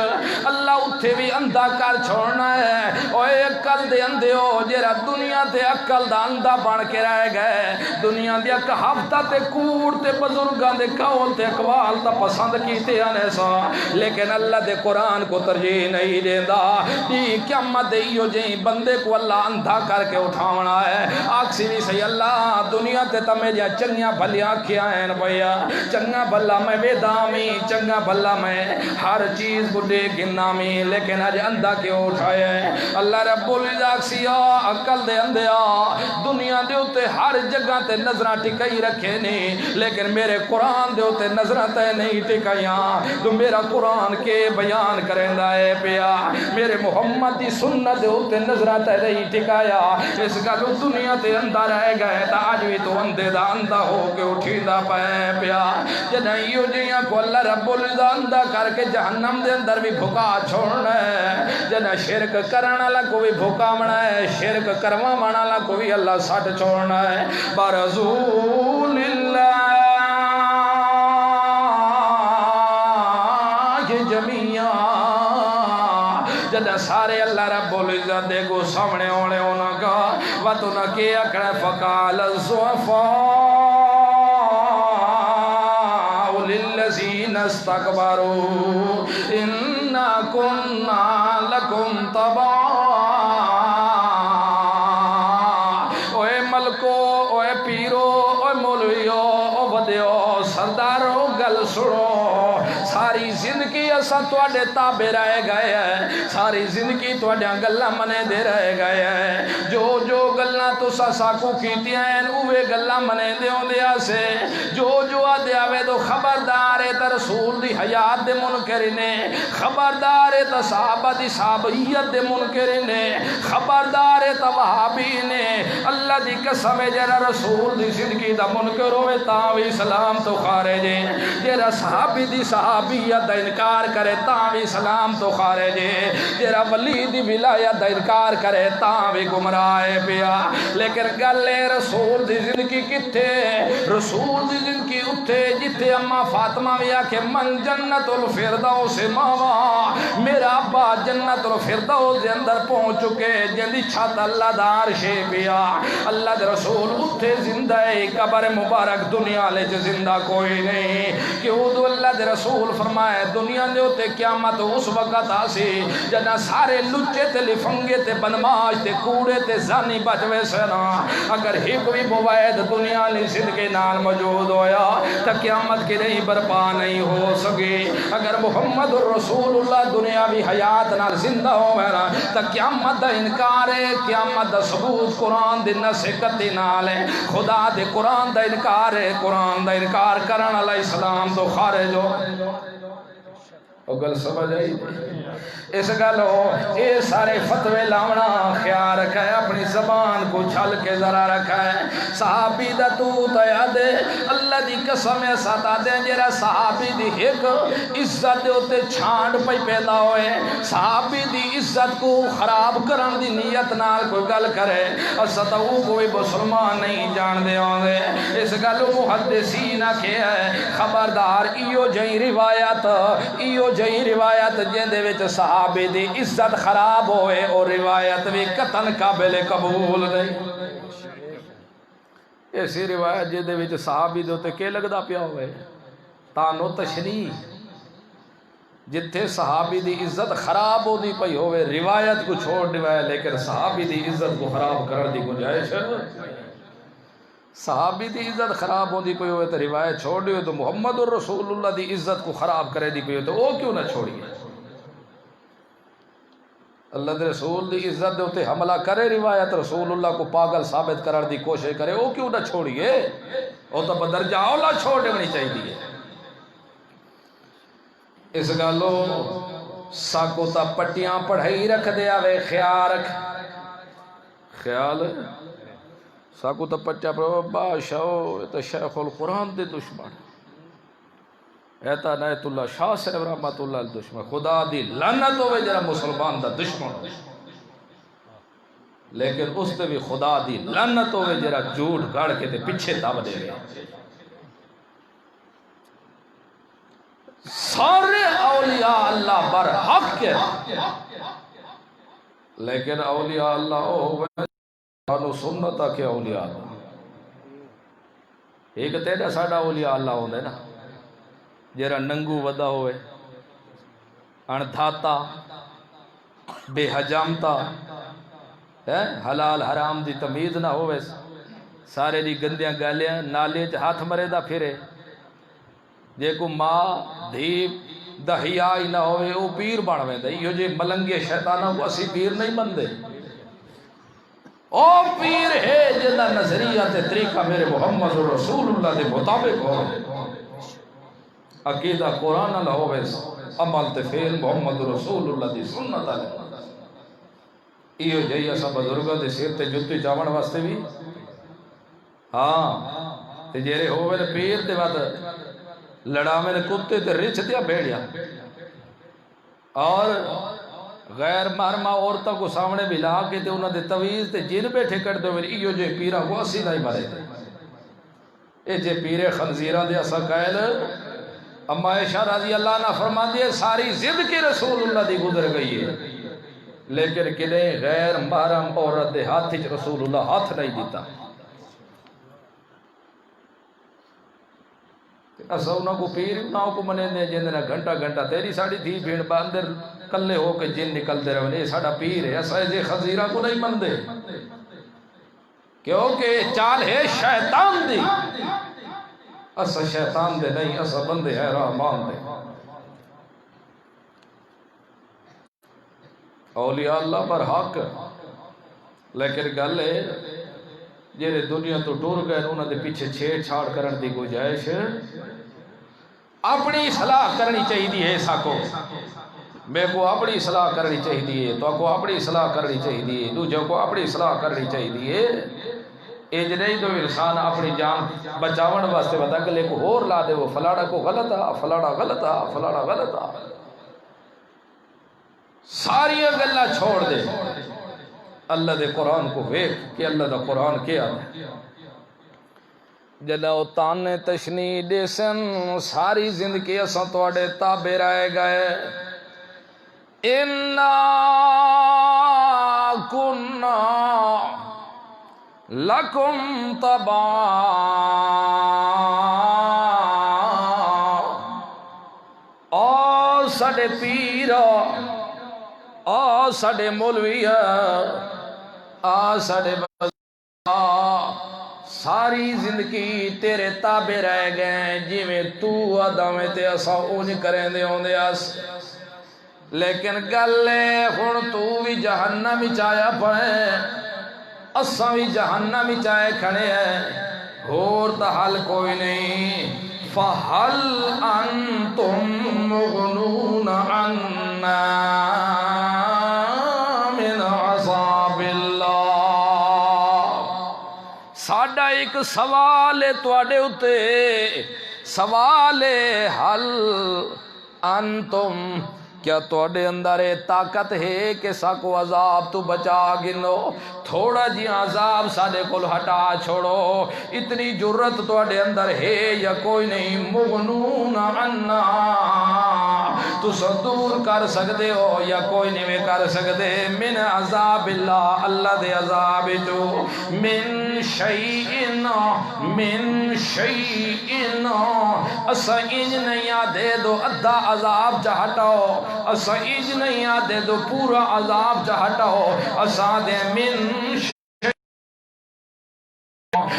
S1: اللہ اتھے بھی اندھا کر چھوڑنا ہے اوے عقل دے اندھے ہو جیرا دنیا تے عقل دا اندھا بن کے رہ گئے دنیا دی اک ہفتہ تے کوڑ تے بزرگاں دے قول تے اقوال تا پسند کیتے آنے سا لیکن اللہ دے قرآن کو ترجیح نہیں دیندا دی قیامت دے ایو جئی بندے کو اللہ اندھا کر کے اٹھاونا ہے آکسی بھی صحیح اللہ دنیا تے تمہیں جا چنگیاں بھلیاں کیا ہیں بھیا چنگا بھلا میں ویدامی چنگا بھلا میں ہر چیز بڑے گنامی لیکن آج اندھا کیوں اٹھائے اللہ رب العزت سیا عقل دے اندھیا دنیا دے ہوتے ہر جگہ تے نظرہ ٹکائی رکھے نہیں لیکن میرے قرآن دے ہوتے نظرہ تے نہیں ٹکائیاں تو میرا قرآن کے بیان کریں دائے پیا میرے محمد دی سنت دے ہوتے نظرہ تے نہیں ٹکایا اس کا جو دنیا تے اندھا رہ گئے تا آج بھی تو اندھے دا اندھا ہو کے اٹھی دا پائے پیا جنہیوں جیاں کو اللہ رب العزت اندھا کر کے جہنم دے اندر بھی بھکا چھوڑنا ہے جنہ شرک کرنا لگ کو بھی بھکا منا ہے شرک کروا منا لگ کو بھی اللہ ساتھ چھوڑنا ہے برزول اللہ جمیعہ جدہ سارے اللہ رب العزت دے کو سامنے ہونے ہونا کا وَتُ نَكِي اکڑے فَقَالَ الزُّعَفَاءُ لِلَّذِينَ اسْتَكْبَرُوا إِنَّا كُنَّا لَكُمْ تَبَعًا اوے ملکو اوے پیرو اوے مولویو او بدیو سردارو گل سنو ساری زندگی اسا تواڈے تابع رہ گئے ہیں ساری زندگی تواڈیاں گلاں منے دے رہ گئے ہیں جو جو گلاں تسا ساکو کیتیاں ہیں اوے گلاں منے دے ہوندیا سے جو جو آدے آوے تو خبردار ہے تا رسول دی حیات دے منکر نے خبردار ہے تا صحابہ دی صحابیت دے منکر نے خبردار ہے تا وہابی نے اللہ دی قسم ہے جرا رسول دی زندگی دا منکر ہوئے تاں بھی سلام تو خارج ہے جرا صحابی دی صحابیت دا انکار کرے تاں بھی سلام تو خارج ہے جرا ولی دی ولایت دا انکار کرے تاں بھی گمراہ ہے پیا لیکن گل رسول دی زندگی کتھے رسول دی زندگی اتھے جتھے اما فاطمہ بھی آکھے من جنت الفردوس ماوا میرا ابا جنت الفردوس دے اندر پہنچ چکے جندی چھت اللہ دا عرش پیا اللہ دے رسول اتھے زندہ ہے قبر مبارک دنیا لے چ زندہ کوئی نہیں کیوں دو اللہ دے رسول فرمائے دنیا دے ہوتے قیامت اس وقت آسی جنا سارے لچے تے لفنگے تے بدماش تے کوڑے تے زانی بچوے سنا اگر ایک بھی موید دنیا لی زندگی نال موجود ہویا تا قیامت کی نہیں برپا نہیں ہو سکے اگر اگر محمد رسول اللہ دنیاوی حیات نال زندہ ہوئے نا تا قیامت دا انکار ہے، قیامت دا ثبوت قرآن دی نصیحت نال ہے، خدا دے قرآن دا انکار ہے، قرآن دا انکار کرن علیہ السلام تو خارج ہو۔ وہ گل سمجھ آئی؟ اس گل ہو اے سارے فتوے لاونا خیال رکھا ہے، اپنی زبان کو چھل کے ذرا رکھا ہے۔ صحابی دا تو یاد ہے، اللہ دی قسم ساتا دے جیرا صحابی دی ایک عزت دے ہوتے چھانڈ پہ پیدا ہوئے، صحابی دی عزت کو خراب کرن دی نیت نال کوئی گل کرے اور ستاؤ کوئی مسلمان نہیں جان دے ہوندے۔ اس گل محدثین آکھے ہے خبردار ایو جئی روایت، ایو جئی روایت جن دے وچ صحابی دی عزت خراب ہوئے اور روایت بھی قطن قابل قبول نہیں۔ ایسی روایت جن دے وچ صحابی دے ہوتے کہ لگدا پیا ہوئے تانو تشریح، جتھے صحابی دی عزت خراب ہو دی پئی ہوئے روایت کو چھوڑ دیوائے، لیکن صحابی دی عزت کو خراب کر دی گنجائش ہے۔ صحابی دی عزت خراب ہو دی پئی ہوئے تو روایت چھوڑ دیو، تو محمد رسول اللہ دی عزت کو خراب کرے دی پئی ہوئے تو وہ کیوں نہ چھوڑیے؟ اللہ دے رسول دی عزت دے ہوتے حملہ کرے روایت، رسول اللہ کو پاگل ثابت کرار دی کوشش کرے، وہ کیوں نہ چھوڑیے؟ وہ تو بدرجہ اولا چھوڑ دینی چاہیے۔ اس گالو ساکو تا پٹیاں پڑھائی رکھ دیا وے، خیال رکھ، خیال ساکو تا پٹیاں پڑھائی باشاو یہ تا شیخ القرآن دے دشمن، ایتا نیت اللہ شاہ صاحب رحمت اللہ دشمن، خدا دی لعنت ہوئے جرا مسلمان دا دشمن ہو، لیکن اس تے بھی خدا دی لعنت ہوئے جرا جھوٹ گھڑ کے تے پیچھے دب دے گیا۔ سارے اولیاء اللہ برحق کے، لیکن اولیاء اللہ ہوئے سانو سنتا کے اولیاء اللہ، ایک تیرا ساڑا اولیاء اللہ ہوندے نا جیرا ننگو ودا ہوئے، اندھاتا، بے حجامتا، حلال حرام دی تمیز نہ ہوئے، سارے دی گندیاں گالیاں نالے ہاتھ مرے دا پھرے، جے کو ماں دھی دہیا ہی نہ ہوئے وہ پیر بڑھویں دے، یہ جے ملنگے شیطانہ کو اسی پیر نہیں مندے، او پیر ہے جنہ نظریہ تے طریقہ میرے محمد رسول اللہ دے مطابق ہوئے، عقیدہ قرآن اللہ ہوئے، عمل تے فعل محمد رسول اللہ دی سنت علیہ۔ ایو جئی ایسا بزرگا دے سیر تے جتی چاون واسطے بھی، ہاں تے جیرے ہوئے پیر تے بعد لڑا میں نے کتے تے رچ دیا بیڑیا، اور غیر مرمہ عورتوں کو سامنے بھی لا کے تے انہوں نے تویز تے جن بیٹھے کر دو میری ایو جے پیرہ کو اسی نہیں مرے تھے، اے جے پیرے خنزیران دے اسا قائل اما عائشہ رضی اللہ عنہ فرما دیے ساری زد کے رسول اللہ دی گزر گئی ہے، لیکن کنہیں غیر محرم عورت دے ہاتھ ہی رسول اللہ ہاتھ نہیں دیتا۔ اسا انہوں کو پیر انہوں کو منے دے جن گھنٹہ گھنٹہ تیری ساڑی تھی بھیڑ باندر کلے ہو کے جن نکل دے رہے ہیں، ساڑا پیر ہے، اسا جے خزیرہ کو نہیں مندے، کیونکہ چال ہے شیطان دی، اسا شیطان دے نہیں، اسا بندے ہے رحمان دے۔ اولیاء اللہ پر حق، لیکن گل ہے جیرے دنیا تو ٹور گئے انہوں نے پیچھے چھیڑ چھاڑ کرن دی گنجائش، اپنی اصلاح کرنی چاہیے ہے ساکو، میں کو اپنی اصلاح کرنی چاہیے، تو کو اپنی اصلاح کرنی چاہیے، دوجہ کو اپنی اصلاح کرنی چاہیے۔ ایج نہیں تو انسان اپنی جان بچاون واسطے بتا کہ لے کو اور لا دے، وہ فلاڑا کو غلط آ، فلاڑا غلط آ، فلاڑا غلط آ، ساری گلہ چھوڑ دے، اللہ دے قرآن کو ویکھ کہ اللہ دا قرآن کیا ہے۔ جدہ تانے تشنی دے سن ساری زندگی اساں تواڈے تابع رہ گئے، اِنَّا كُنَّا لَكُمْ تَبَعًا، او ساڈے پیر، او ساڈے مولوی، آ ساڈے ساری زندگی تیرے تابع رہ گئے جی میں تو آدھامے تے اسا اونج کریں دے ہوں دے اس لیکن گلے ہن تو بھی جہنم ہی چایا پڑے اسا بھی جہنم ہی چائے کھڑے ہیں اور تا حل کوئی نہیں فَهَلْ أَنْتُمْ مُغْنُونَ عَنَّا مِنْ عَذَابِ اللَّهِ ساڑھا ایک سوال ہے تواڈے اتے سوال ہے حل انتم کیا تواڈے اندر طاقت ہے کہ ساکو عذاب تو بچا گنو تھوڑا جی عذاب ساڑے کول ہٹا چھوڑو اتنی جرت تواڈے اندر ہے یا کوئی نہیں مغنون عنا تو دور کر سکتے ہو یا کوئی نہیں کر سکتے من عذاب اللہ اللہ دے عذاب جو من شیئن اسا انج نہیں آدھے دو ادھا عذاب جا ہٹاؤ اسا انج نہیں آدھے دو پورا عذاب جا ہٹاؤ اسا دے من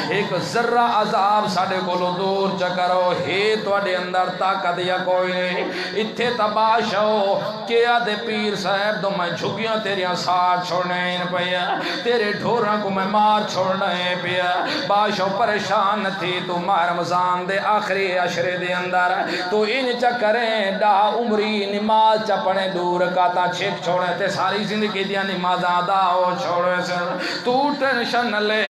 S1: ایک ذرہ عذاب ساڑے کولو دور چکرو ہے تواڈے اندر طاقت یا کوئی نہیں اتھے تباش ہو کیا دے پیر صاحب تو میں جھگیاں تیریاں ساتھ چھوڑنے پیا تیرے ڈھوراں کو میں مار چھوڑنے پیا باشو پریشان تھی تو ماہ رمضان دے آخری عشرے دے اندر تو ان چکریں ڈا عمری نماز چپنے دور کاتا چھک چھوڑے تے ساری زندگی دیا نماز آدھا ہو چھوڑے سن تو ٹینشن لے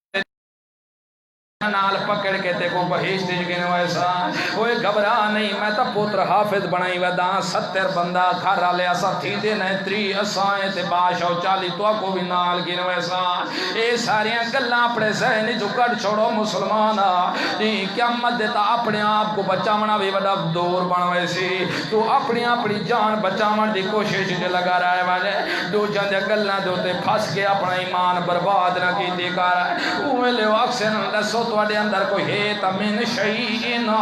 S1: نال پکڑ کے تے کو بہشت جگن ویسا وہ گھبرا نہیں میں تا پوتر حافظ بنائی ودان 70 بندہ گھر آلے اسا تھی دے نہیں 3 اسائیں تے باشا 40 تو کو بھی نال گن ویسا اے ساریاں گلاں اپنے ذہن جو کڑ چھوڑو مسلمانا قیامت دیتا اپنے آپ کو بچاونا بھی بڑا دور بن ویسی تو اپنی جان بچاون دی کوشش جو لگا رہا ہے والے دو جان دے گلاں دو تے پھس کے اپنا ایمان برباد نہ کیتی کر اوے لے اکثر دسو تواڈے اندر کوئی ہے تا من شیئنا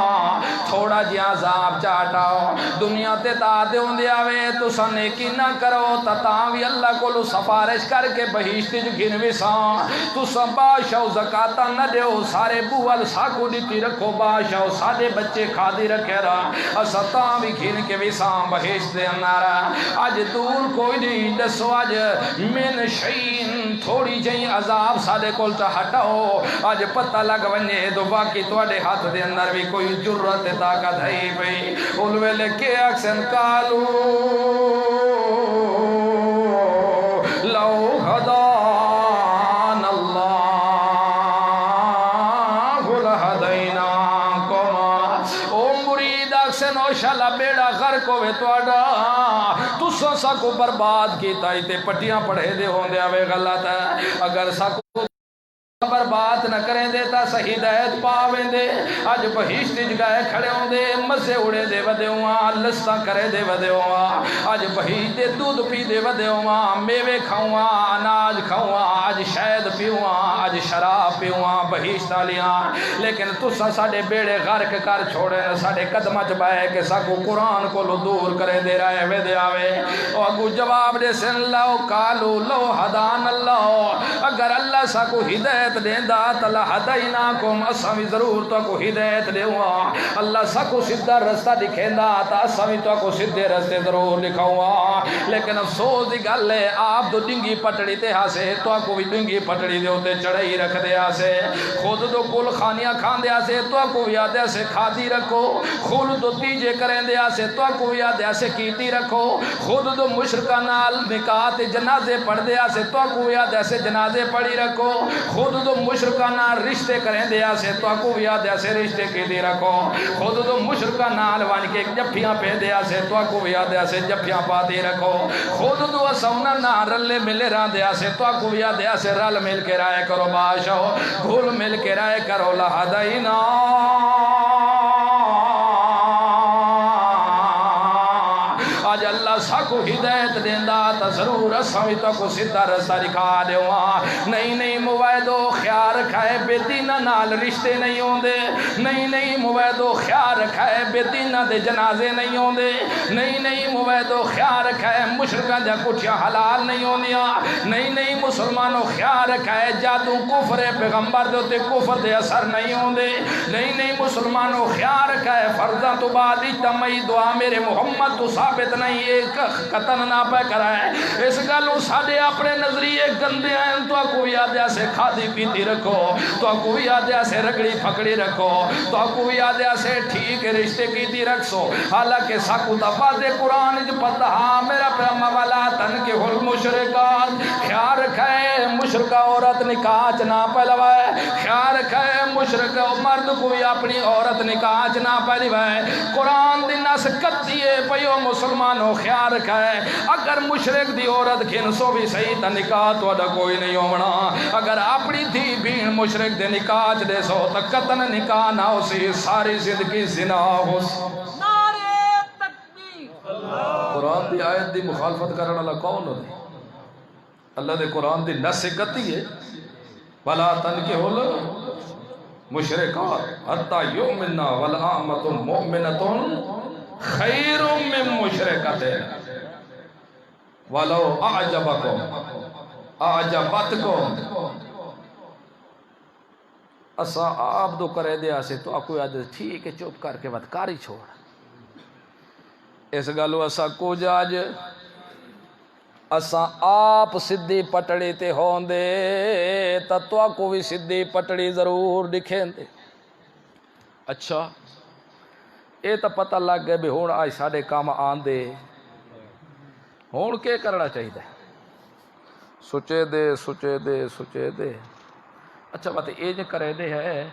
S1: تھوڑا جی عذاب چاٹاؤ دنیا تے تا دے ہوندے آوے تو نیکی نہ کرو تا تاں بھی اللہ کو سفارش کر کے بہشت جو گن وساں تو باشاو زکاة نہ دیو سارے بوال ساکو دیتی رکھو باشاو سارے بچے کھادی رکھے رہا اسا تاں بھی گن کے وساں بہشت دے اندارا آج دور کوئی نہیں دسو آج من شیئن تھوڑی جائیں عذاب سارے کول تا ہٹاؤ آج پتہ لگ ونجے تو باقی تواڈے ہاتھ دے اندر بھی کوئی جرت طاقت ہے بھئی اولوے لے کے اکسن کالو لو ہدان اللہ لہدیناکم او مرید اکسن او شالا بیڑا غرق ہوئے تواڈا تسا سا کو برباد کیتا ہی تے پٹیاں پڑھے دے ہوندے آوے غلط ہے اگر سا کو برباد نہ کریں دے تا صحیح ہدایت پاویں دے آج بہشت جگائے کھڑے ہوں دے مزے اڑے دے ودے ہواں لستا کرے دے ودے ہواں آج بہشت دے دودھ پی دے ودے ہواں میوے کھاؤں اناج کھاؤں آج شہد پیوں آج شراب پیوں بہشت آلیاں لیکن تسا ساڑے بیڑے غرق کر چھوڑے ساڑے قدمہ چبائے کہ ساکو قرآن کو لو دور کرے دے رہے ودے آوے اور اگو جواب دے سن لو کالو لو ہدان اللہ اگر اللہ ساکو ہدایت دیندہ اللہ ہدیناکم اسا بھی ضرور تو کو ہدایت دیوا اللہ ساکو سدھا رستہ دکھیندا تا اسا بھی تو کو سدھے رستے ضرور دکھاؤں لیکن افسوس دی گل ہے آپ تو ڈنگی پٹڑی تے ہاسے تو کو بھی ڈنگی پٹڑی دے ہوتے چڑھائی رکھ دے ہاسے خود تو کل خانیاں کھان دے ہاسے تو کو یاد سے کھادی رکھو خود تو تیجے کریں دے ہاسے تو کو یاد سے کیتی رکھو خود تو مشرکہ نال نکاح تے جنازے پڑھ دے ہاسے تو کو یاد سے جنازے پڑھی رکھو خود تو مشرکہ نال رشتے کریں دیا سے تو کو یاد سے رشتے کی دی رکھو خود تو مشرکہ نال وان کے جفیاں پہ دیا سے تو کو یاد سے جفیاں پا دی رکھو خود تو سونا نہ رلے ملے رہا دیا سے تو کو یاد سے رل مل کے رائے کرو باشو گھل مل کے رائے کرو لہدینا آج اللہ ساکو ہدایت دیندہ تا ضرور اساوی تا کو سدھا رستہ دکھا دیواں نہیں مویدو خیال رکھائے بے دینہ نال رشتے نہیں ہوندے نہیں مویدو خیال رکھائے بے دینہ دے جنازے نہیں ہوندے نہیں مویدو خیال رکھائے مشرکہ جا کچھیاں حلال نہیں ہوندیاں نہیں مسلمانوں خیال رکھائے جادو کفر پیغمبر دے ہوتے کفر دے اثر نہیں ہوندے نہیں مسلمانوں خیال رکھائے فرضاں تو بعد اجتماعی دعا میرے محمد تو ثابت نہیں ایک قطن نہ پہ کرائے اس گلوں ساڑے اپنے نظریے گندے ہیں تو کو یادیا سے کھادی پیتی رکھو تو کو یادیا سے رگڑی پھکڑی رکھو تو کو یادیا سے ٹھیک رشتے کیتی رکھو حالانکہ ساکو تفاظ قرآن جو پتہ ہاں میرا پیغمبر والا تن کے حل مشرکات خیال رکھے مشرکہ عورت نکاح چنا پہلوائے خیال رکھے مشرکہ مرد کوئی اپنی عورت نکاح چنا پہلوائے قرآن دی نس کتیے پیو مسلمانوں خیال رکھے اگر مشرک دی عورت کھنسو بھی صحیح تا نکاح تو اڈا کوئی نہیں ہونا اگر اپنی تھی بین مشرک دے نکاح دے سو تا قطن نکاح نہ ہو سی ساری زندگی زنا ہو سی
S2: نعرہ تکبیر
S1: قرآن دی آیت دی مخالفت کرنا اللہ کون ہو دی اللہ دے قرآن دی نس کتی ہے وَلَا تَنْكِحُوا الْمُشْرِكَاتِ حَتَّى يُؤْمِنَّا وَالْآمَةُ مُؤْمِنَةٌ خَيْرٌ مِّن مُشْرِكَةٍ وَلَوْ أَعْجَبَكُمْ أَعْجَبَتْكُمْ اسا آپ دو کرے دیا سے تو آپ کو یاد ٹھیک ہے چوپ کر کے بدکاری چھوڑ اس گلو اسا کو جاج اسا آپ سدھی پٹڑی تے ہون دے تا تو کو بھی سدھی پٹڑی ضرور دکھیں دے اچھا اے تا پتہ لگ گئے بھی ہون آج ساڑے کام آن دے ہون کے کرنا چاہیے سوچے دے اچھا بات اے جو کرے دے ہے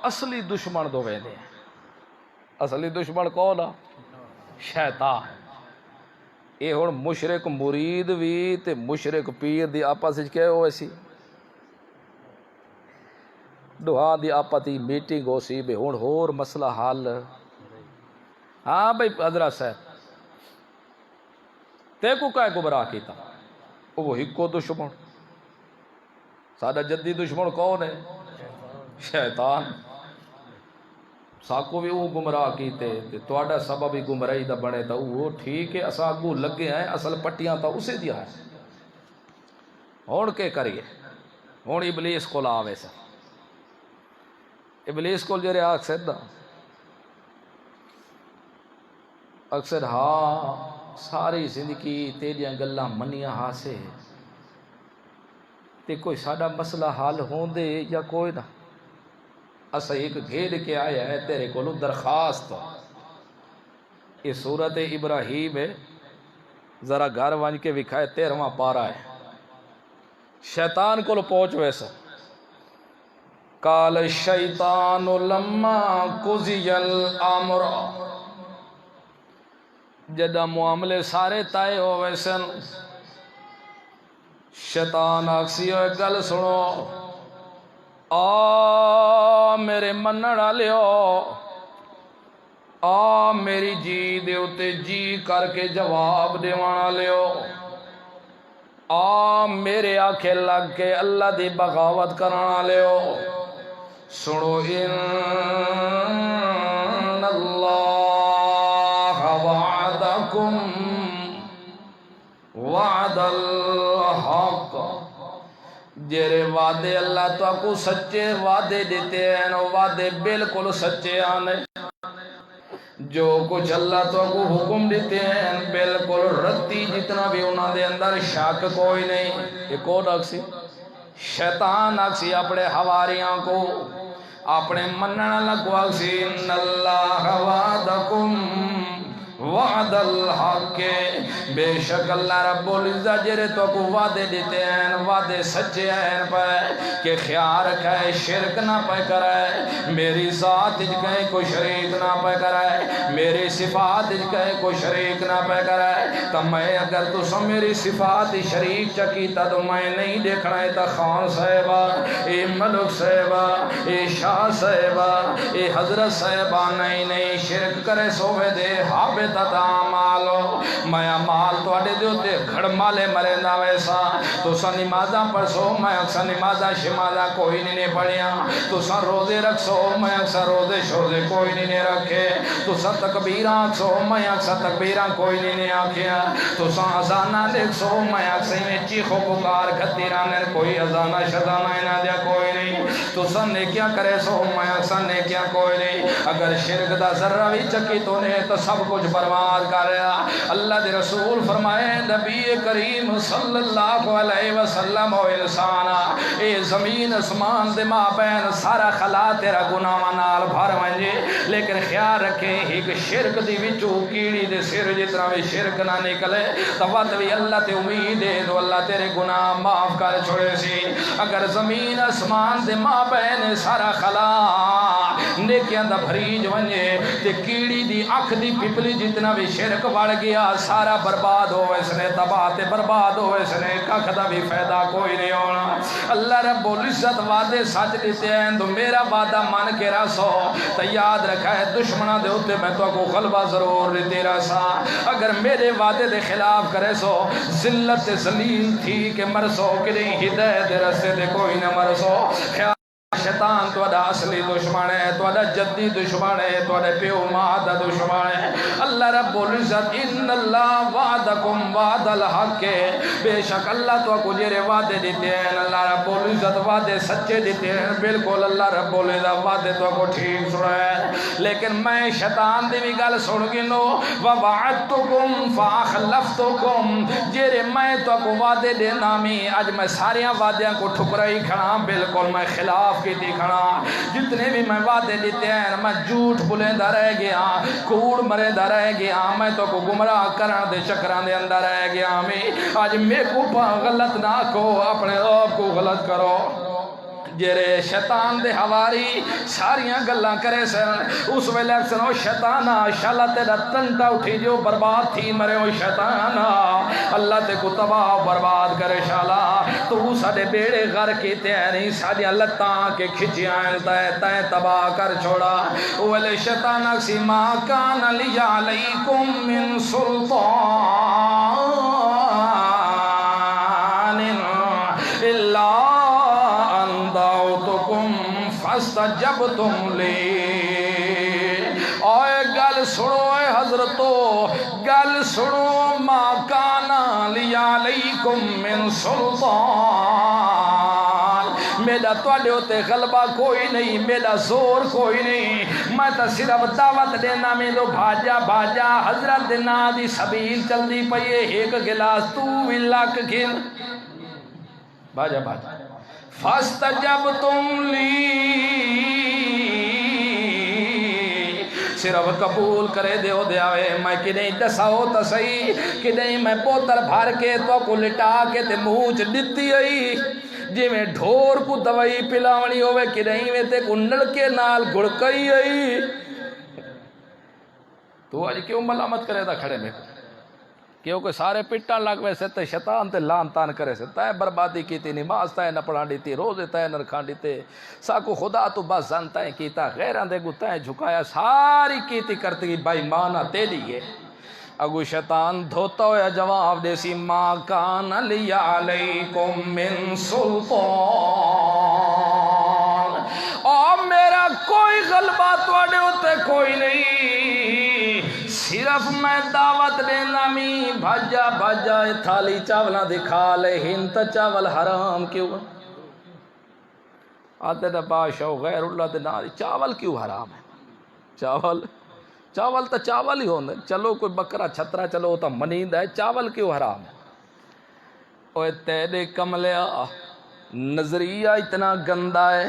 S1: اصلی دشمن دو وے دے اصلی دشمن کون ہے شیطان اے ہون مشرک مرید بھی تے مشرک پیر دی آپا سے کہے ہو ایسی دوہاں دی آپا تی میٹنگ ہو سی بے ہون ہور مسئلہ حال ہاں بھئی حضرت صاحب تے کو کہے گمراہ کیتا وہ ہکو دشمن سادہ جدی دشمن کون ہے شیطان ساکو بھی وہ گمراہ کیتے توڑا سبب ہی گمراہی دا بنے تا وہ ٹھیک ہے اسا اگو لگے ہیں اصل پٹیاں تا اسے دیا ہے ہون کے کریے ہون ابلیس کو لاوے سا ابلیس کو جرے اکثر ہاں ساری زندگی تیریاں گلاں منیاں ہاسے تے کوئی ساڑا مسئلہ حال ہون دے یا کوئی نہ اسا ایک گھیڑ کے آیا ہے تیرے کو درخواست یہ سورت ابراہیم ہے ذرا گھر وانج کے وکھائے 13واں پارا ہے شیطان کو پہنچ ویسا قال الشیطان لما قضی الامر جدہ معاملے سارے تائے ہو ویسن شیطان آکسی ہوئے گل سنو میرے منڑا لیو میری جی دے اتے جی کر کے جواب دیوانا لیو میرے آنکھیں لگ کے اللہ دی بغاوت کرانا لیو سنو ان اللہ وعدکم وعد الحق جیرے وعدے اللہ تو کو سچے وعدے دیتے ہیں وعدے بالکل سچے آنے جو کچھ اللہ تو کو حکم دیتے ہیں بالکل رتی جتنا بھی انہوں دے اندر شک کوئی نہیں یہ کون اکسی شیطان اکسی اپنے حواریاں کو اپنے مننا لگو اکسی ان اللہ وعدکم وعد الحق بے شک اللہ رب العزت جرے تو کو وعدے دیتے ہیں وعدے سچے ہیں پہ کہ خیال رکھے شرک نہ پہ کرے میری ذات کہیں کوئی شریک نہ پہ کرے میری صفات کہیں کوئی شریک نہ پہ کرے تو میں اگر تو سو میری صفات شریک چکیتا تو میں نہیں دیکھنا ہے تا خان صاحبہ اے ملک صاحبہ اے شاہ صاحبہ اے حضرت صاحبہ نہیں شرک کرے سوے دے حابطت اعمالو میں اعمال تو اڈے دیوتے گھڑ مالے مرے نہ ویسا تو سا نمازاں پڑھ سو میں اکثر نمازاں شمازاں کوئی نہیں پڑھیا تو سا روزے رکھ سو میں اکثر روزے شوزے کوئی نہیں رکھے تو سا تکبیراں سو میں اکثر تکبیراں کوئی نہیں آکھیا تو سا ازانہ دیکھ سو میں اکثر میں چیخو پکار گھتیرانے کوئی ازانہ شزانہ نہ دیا کوئی نہیں تو سا نیکیاں کرے سو میں اکثر نیکیاں کوئی نہیں اگر شرک دا ذرہ بھی چکی تو نے تو سب کچھ برباد کر رہا اللہ دے رسول فرمائے نبی کریم صلی اللہ علیہ وسلم و انسانا اے زمین اسمان دے ماں بین سارا خلا تیرا گناہ نال بھر منجے لیکن خیال رکھے ایک شرک دی وچو کیڑی دے سر جتنا بھی شرک نہ نکلے تو وقت بھی اللہ تے امید ہے تو اللہ تیرے گناہ معاف کر چھوڑے سی اگر زمین اسمان دے ماں بین سارا خلا نیکیاں دا بھریج ونجے تے کیڑی دی اکھ دی پپلی جتنا بھی شرک بڑھ گیا سارا برباد ہو اس نے تباہ تے برباد ہو اس نے ککھ دا بھی فائدہ کوئی نہیں ہونا اللہ رب العزت وعدے سچ دیتے ہیں تو میرا وعدہ مان کے رسو تو یاد رکھا ہے دشمنہ دے ہوتے میں تو کو غلبہ ضرور دیتے رسا اگر میرے وعدے دے خلاف کرے سو ذلت ذلیل تھی کہ مرسو کہ نہیں ہدایت دے رستے دے کوئی نہ مرسو شیطان تو ادا اصلی دشمن ہے تو ادا جدی دشمن ہے تو ادا پیو ماں دا دشمن ہے اللہ رب العزت ان اللہ وعدکم وعد الحق ہے بے شک اللہ تو کو جرے وعدے دیتے ہیں اللہ رب العزت وعدے سچے دیتے ہیں بالکل اللہ رب العزت وعدے تو کو ٹھیک سنا ہے لیکن میں شیطان دی بھی گل سن گنو ووعدتکم فاخلفتکم جرے میں تو کو وعدے دینا میں اج میں ساریاں وعدیاں کو ٹھکرائی کھڑا بالکل میں خلاف کی تھی کھڑا جتنے بھی میں وعدے دیتے ہیں میں جھوٹ بلیندہ رہ گیا کوڑ مریندہ رہ گیا میں تو کو گمراہ کرن دے چکران دے اندر رہ گیا میں آج میں کو غلط نہ کو اپنے آپ کو غلط کرو جرے شیطان دے حواری ساریاں گلاں کرے سن اس ویلے سنو شیطانا شالا تیرا تنٹا اٹھی جو برباد تھی مرے ہو شیطانا اللہ تے کو تباہ برباد کرے شالا تو ساڑے بیڑے غر کیتے ہیں نہیں ساڑی لتاں کے کھچیاں تائیں تباہ کر چھوڑا ویلے شیطانا سی ما کان لی علیکم من سلطان اللہ فاستجبتم لی اوے گل سنو اے حضرتو گل سنو ما کانا لی علیکم من سلطان میرا توڑے ہوتے غلبہ کوئی نہیں میرا زور کوئی نہیں میں تا صرف دعوت دینا میں تو بھاجا حضرت دینا دی سبیل چل دی پئیے ایک گلاس تو بھی لک گھن بھاجا فاستجبتم لی صرف قبول کرے دیو دیاوے میں کہ نہیں دساؤ تا صحیح کہ نہیں میں پوتر بھار کے تو کو لٹا کے تے موچ ڈتی آئی جی میں ڈھور کو دوائی پلاونی ہوئے کہ نہیں میں تے کو نڑکے نال گھڑکئی آئی تو آج کیوں ملامت کرے دا کھڑے میں کیونکہ سارے پٹا لگ ویسے تے شیطان تے لان تان کرے سے تے بربادی کی تی نماز تے نہ پڑھا دیتی روزے تے نہ رکھا دیتے ساکو خدا تو بس زن تے کیتا غیران دے گو تے جھکایا ساری کیتی کرتی بائی مانا تے لیے اگو شیطان دھوتا ہویا جواب دے سی ما کان لی علیکم من سلطان اور میرا کوئی غلبہ توڑے ہوتے کوئی نہیں صرف میں دعوت دینا می بھجا تھالی چاولاں دکھا لے ہنت چاول حرام کیوں آتے دا بادشاہ غیر اللہ دے ناری چاول کیوں حرام ہے چاول تو چاول ہی ہوندے چلو کوئی بکرا چھترا چلو تو منیند ہے چاول کیوں حرام ہے اوے تیرے کملیا نظریہ اتنا گندا ہے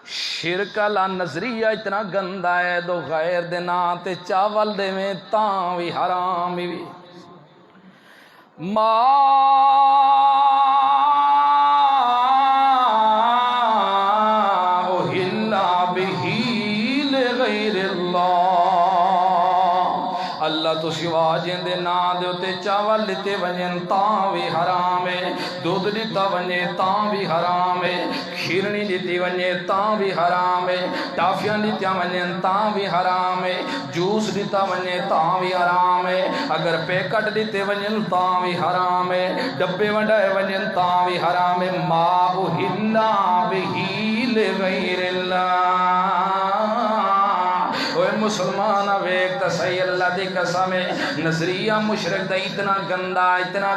S1: شرک لا نظریہ اتنا گندا ہے دو غیر دینا تے چاول دے میں تاں بھی حرام بھی ما أهل به لغير الله اللہ تو سوا جندے نا دے تے چاول لیتے ونجن تاں بھی حرام ہے، دودھ لیتا ونجے تاں بھی حرام ہے، کھیرنی لیتی ونجے تاں بھی حرام ہے، ٹافیاں لیتا ونجن تاں بھی حرام ہے، جوس لیتا ونجے تاں بھی حرام ہے، اگر پیکٹ لیتے ونجن تاں بھی حرام ہے، ڈبے ونڈائے ونجن تاں بھی حرام ہے۔ ما أهل به لغیر اللہ۔ اوے مسلمان ویک تا صحیح اللہ دی قسم ہے، نظریہ مشرک دا اتنا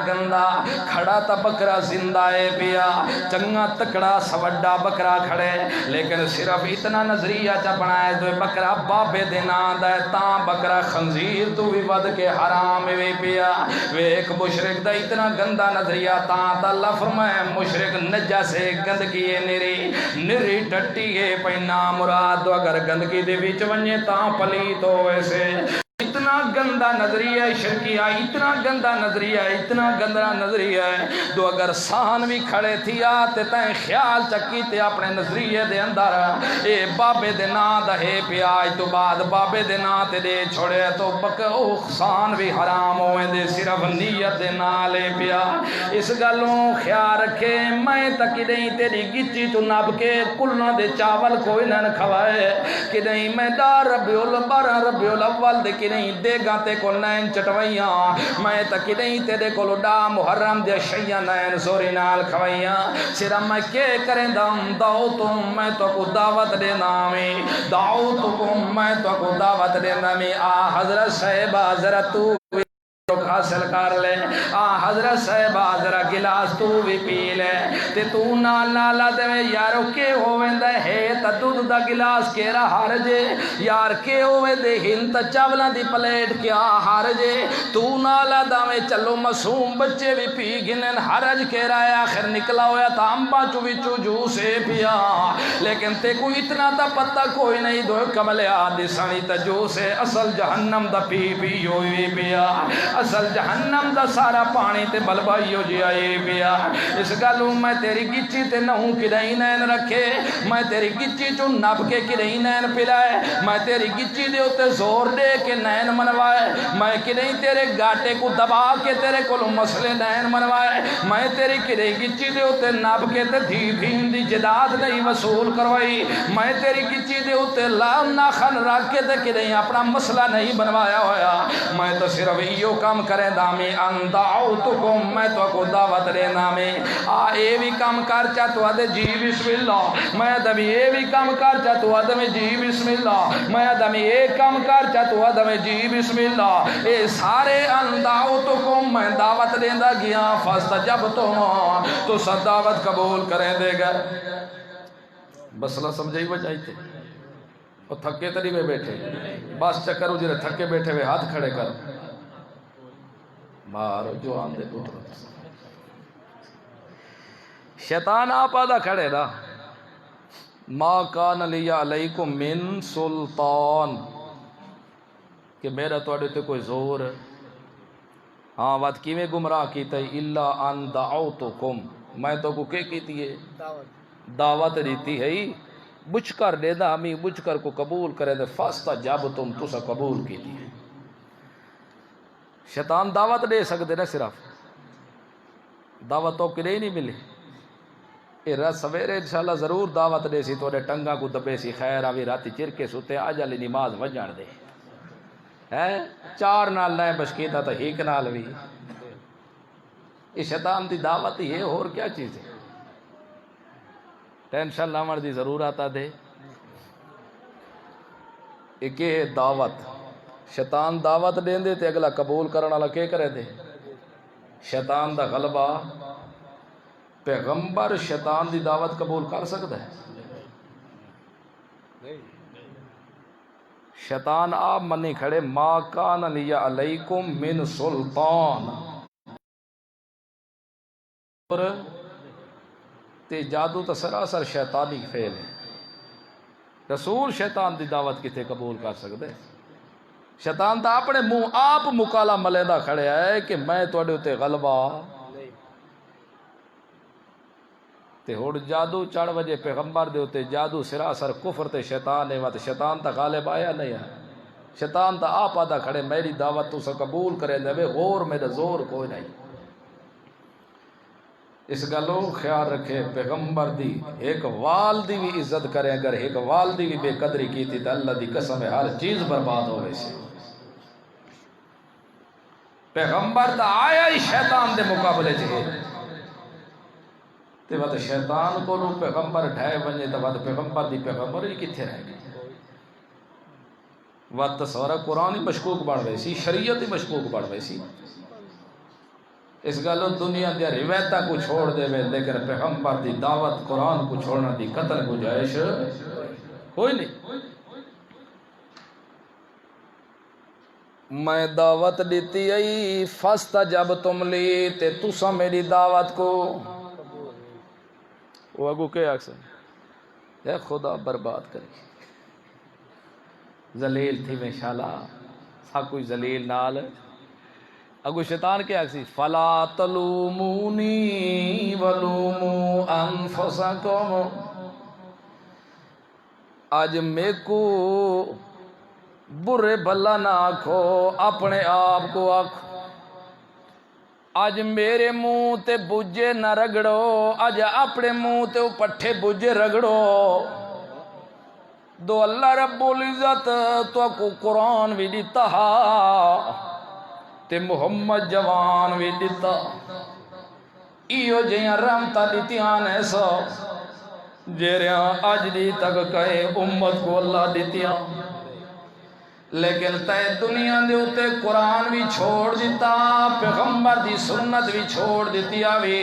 S1: گندا کھڑا تا بکرا زندہ ہے پیا، چنگا تکڑا سوڈا بکرا کھڑے، لیکن صرف اتنا نظریہ چا بنائے تو بکرا بابے دے نام دا ہے، تاں بکرا خنزیر تو بھی ود کے حرام وی پیا۔ ویک مشرک دا اتنا گندا نظریہ، تاں تا اللہ فرمائے مشرک نجس ہے، گندگی ہے نری ٹٹی ہے پینا مراد، اگر گندگی دے وچ ونجے تاں پلیت ہو ویسے۔ اتنا گندا نظریہ ہے شرکیہ، اتنا گندا نظریہ ہے تو اگر سان بھی کھڑے تھی آتے تائیں خیال چکی تے اپنے نظریے دے اندر اے بابے دے نا دا ہے پیا، تو بعد بابے دے نا تے دے چھوڑے تو سان بھی حرام ہوئے دے، صرف نیت دے نا لے پیا۔ اس گلوں خیال رکھے میں تک نہیں تیری گچی تو نب کے کلنا دے چاول کوئی نہ کھوائے، کہ نہیں میں دا ربیع الاول دے کہ نہیں دے گا تے کو نین چٹوائیاں، میں تک نہیں تیرے کو ڈا محرم دے شیعہ نین زوری نال کھوائیاں، صرف میں کے کریں دم دعوتم میں تو کو دعوت دے نامی، دعوتکم میں تو کو دعوت دے نامی، حضرت صاحبہ ذرا تو حاصل کر لے، حضرت صاحبہ ذرا گلاس تو بھی پی لے، تے تو نالا دے یارو کے ہوئے دے ہے تا دودھ دا گلاس کیرا حرجے، یار کے ہوئے دے ہن تا چاولا دی پلیٹ کیا حرجے، تو نالا دا میں چلو معصوم بچے بھی پی گنن حرج کیرا ہے، آخر نکلا ہویا تا امبا چو جو سے پیا، لیکن تے کو اتنا تا پتہ کوئی نہیں دو کملے آدھی سانی تا جو سے اصل جہنم دا پی ہوئی پیا، اصل جہنم دا سارا پانی تے بلبائیو جی آئے پیا۔ اس گلوں میں تیری گچی تے نہوں کدیں نین رکھے، میں تیری گچی چو نب کے کدیں نین پلائے، میں تیری گچی دے ہوتے زور دے کے نین منوائے، میں کدیں تیرے گاٹے کو دبا کے تیرے کلو مسئلے نین منوائے، میں تیری کدیں گچی دے ہوتے نب کے تے دھی بھین دی جداد نہیں وصول کروائی، میں تیری گچی دے ہوتے لام ناخن رکھ کے تے کدیں اپنا مسئلہ نہیں بنوایا ہویا، میں تو صرف ایو کام کریں دامی ان دعوتکم میں تو کو دعوت دے نامی، اے بھی کام کر چا تو آدھے جی بسم اللہ، میں آدمی اے بھی کام کر چا تو آدھے جی بسم اللہ، میں آدمی اے کام کر چا تو آدھے جی بسم اللہ، اے سارے ان دعوتکم میں دعوت دیندہ گیا فاستجبتم تو سب دعوت قبول کریں دے گا۔ بسلہ سمجھائی بجائی تھے اور تھکے تری میں بیٹھے، بس چکرو جنہیں تھکے بیٹھے ہوئے ہاتھ کھڑے کر مارو جو آندے پتر، شیطان آپ آدھا کھڑے نا، ما کان لی علیکم من سلطان، کہ میرا توڑے تے کوئی زور، ہاں بات کی میں گمراہ کیتا ہے، الا ان دعوتکم میں تو کو کیتی ہے دعوت دیتی ہے، بچ کر دے دا ہمیں بچ کر کو قبول کرے دے، فاستجبتم تو سا قبول کیتی ہے۔ شیطان دعوت دے سکتے نا، صرف دعوت تو کدے ہی نہیں ملی، یہ رات سویرے انشاءاللہ ضرور دعوت دے سی، توڑے ٹنگا کو دبے سی، خیر آوی راتی چرکے سوتے آج علی نماز وجھان دے، چار نال نائے بشکیتا تا ہیک نال بھی، یہ شیطان دی دعوت ہی ہے، اور کیا چیز ہے؟ ٹینشن لامر دی ضرور آتا دے، ایک ہے دعوت، شیطان دعوت دیں دے تے اگلا قبول کرنا لکے کرے دے، شیطان دا غلبہ، پیغمبر شیطان دی دعوت قبول کر سکتا ہے؟ شیطان آپ منی کھڑے، ما کان لی علیکم من سلطان، تے جادو تا سراسر شیطانی فعل ہے، رسول شیطان دی دعوت کتے قبول کر سکتے؟ شیطان تا اپنے منہ آپ مکالا ملیندہ کھڑے ہے کہ میں تواڈے اتے غلبہ تے ہوڑ جادو چڑھ وجے پیغمبر دے اتے جادو سراسر کفر تے شیطان ہے وات شیطان تا غالب آیا نہیں ہے شیطان تا آپ آدھا کھڑے میری دعوت تو سا قبول کرے دے غور میرا زور کوئی نہیں اس گلو خیال رکھے پیغمبر دی ایک والدی بھی عزت کرے اگر ایک والدی بھی بے قدری کی تھی تو اللہ دی قسم ہے ہر چیز برباد ہو گئی سی پیغمبر تا آیا ہی شیطان دے مقابلے چاہے تے وقت شیطان کو لو پیغمبر ڈھائے بنجے تو وقت پیغمبر دی پیغمبر ہی کتھے رہ گئی وقت سورا قرآن ہی مشکوک بڑھ گئی سی شریعت ہی مشکوک بڑھ گئی سی اس گلو دنیا دیا روایتہ کو چھوڑ دے وے لیکن پیغمبر دی دعوت قرآن کو چھوڑنا دی قتل گنجائش کوئی نہیں میں دعوت دیتی ای فاستجبتم لی تے تسا میری دعوت کو وہ اگو کے اکثر اے خدا برباد کری ذلیل تھی میں شالا سا کوئی ذلیل نال اگو شیطان کے اکسی فلا تلومونی ولومو انفسکم آج میں کو برے بھلا نہ آکھو اپنے آپ کو آکھو آج میرے منہ تے بجے نہ رگڑو آج اپنے منہ تے پٹھے بجے رگڑو دو اللہ رب العزت تو کو قرآن بھی دیتا تے محمد جوان بھی دیتا ایو جیاں رحمتہ دیتیاں نے سو جیریاں آج دی تک کہے امت کو اللہ دیتیاں لیکن تے دنیا دے ہوتے قرآن بھی چھوڑ دیتا پیغمبر دی سنت بھی چھوڑ دیتی آوی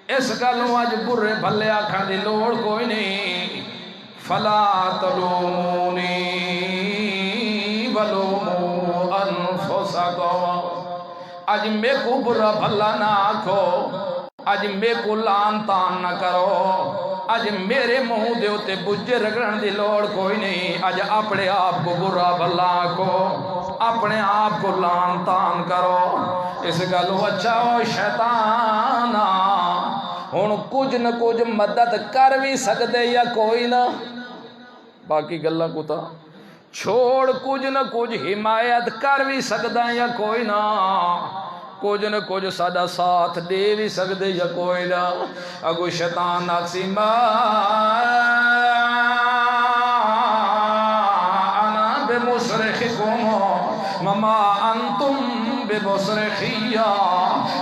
S1: اس گلوں آج برے بھلے آکھاں دی لوڑ کوئی نہیں فلا تلومونی ولومو انفسکم آج میں کو برا بھلا نہ آکھو آج میں کو لان تان نہ کرو آج میرے منہ دے ہوتے بجے رگڑن دی لوڑ کوئی نہیں آج اپنے آپ کو برا بھلا کو اپنے آپ کو لان تان کرو اس گلو اچھا ہو شیطانا ہن کچھ نہ کچھ مدد کر بھی سکتے یا کوئی نہ باقی گلہ کو تا چھوڑ کچھ نہ کچھ حمایت کر بھی سکتا یا کوئی نہ کچھ نہ کچھ سادہ ساتھ دے بھی سکتے یا کوئی نہ اگو شیطان ناکسی انا بمصرخکم مما انتم بمصرخیہ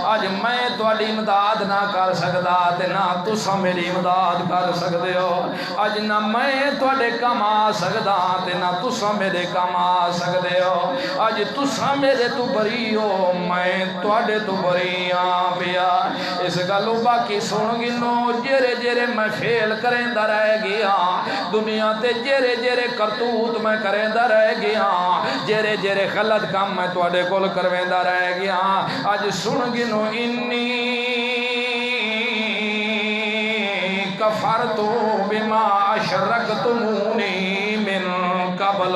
S1: آج میں تواڈی امداد نہ کر سکدا تے نہ تساں میری امداد کر سکدے ہو آج نہ میں تواڈے کم آ سکدا تے نہ تساں میرے کم آ سکدے ہو آج تساں میرے تو بری ہو میں تواڈے تو بری ہاں پیا اس گلو باقی سن گنو جیرے جیرے میں فیل کریندا رہ گیا دنیا تے جیرے جیرے کرتوت میں کریندا رہ گیا جیرے جیرے غلط کام میں تواڈے کول کرویندا رہ گیا آج سن گنو انی کفرتو بما اشرکتمونی من قبل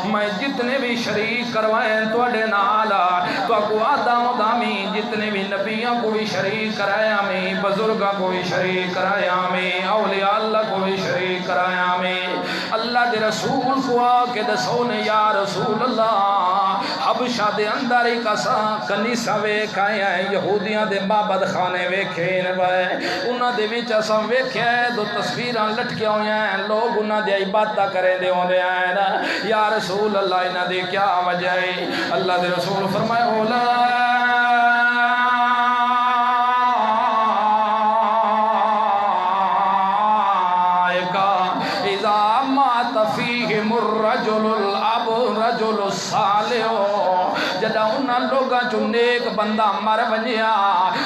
S1: میں جتنے بھی شریک کروائیں توڑے نالا تو کو آدھاؤں دامی جتنے بھی نبیوں کو بھی شریک کرایا میں بزرگوں کو بھی شریک کرایا میں اولیاء اللہ کو بھی شریک کرایا میں اللہ دے رسول کو آکے دسونے یا رسول اللہ حبشہ دے اندر ہی کسا کنیسہ ویکھائیں یہودیاں دے معبد خانے ویکھیں انہاں دے وچ اساں ویکھیا ہے دو تصویراں لٹکیاں ہوئی ہیں لوگ انہاں دی عبادت کریں دے ہوندے ہیں یا رسول اللہ انہاں دی کیا وجہ ہے اللہ دے رسول فرمائے اولا جدا انہاں لوگاں چو نیک بندہ مر ونجیا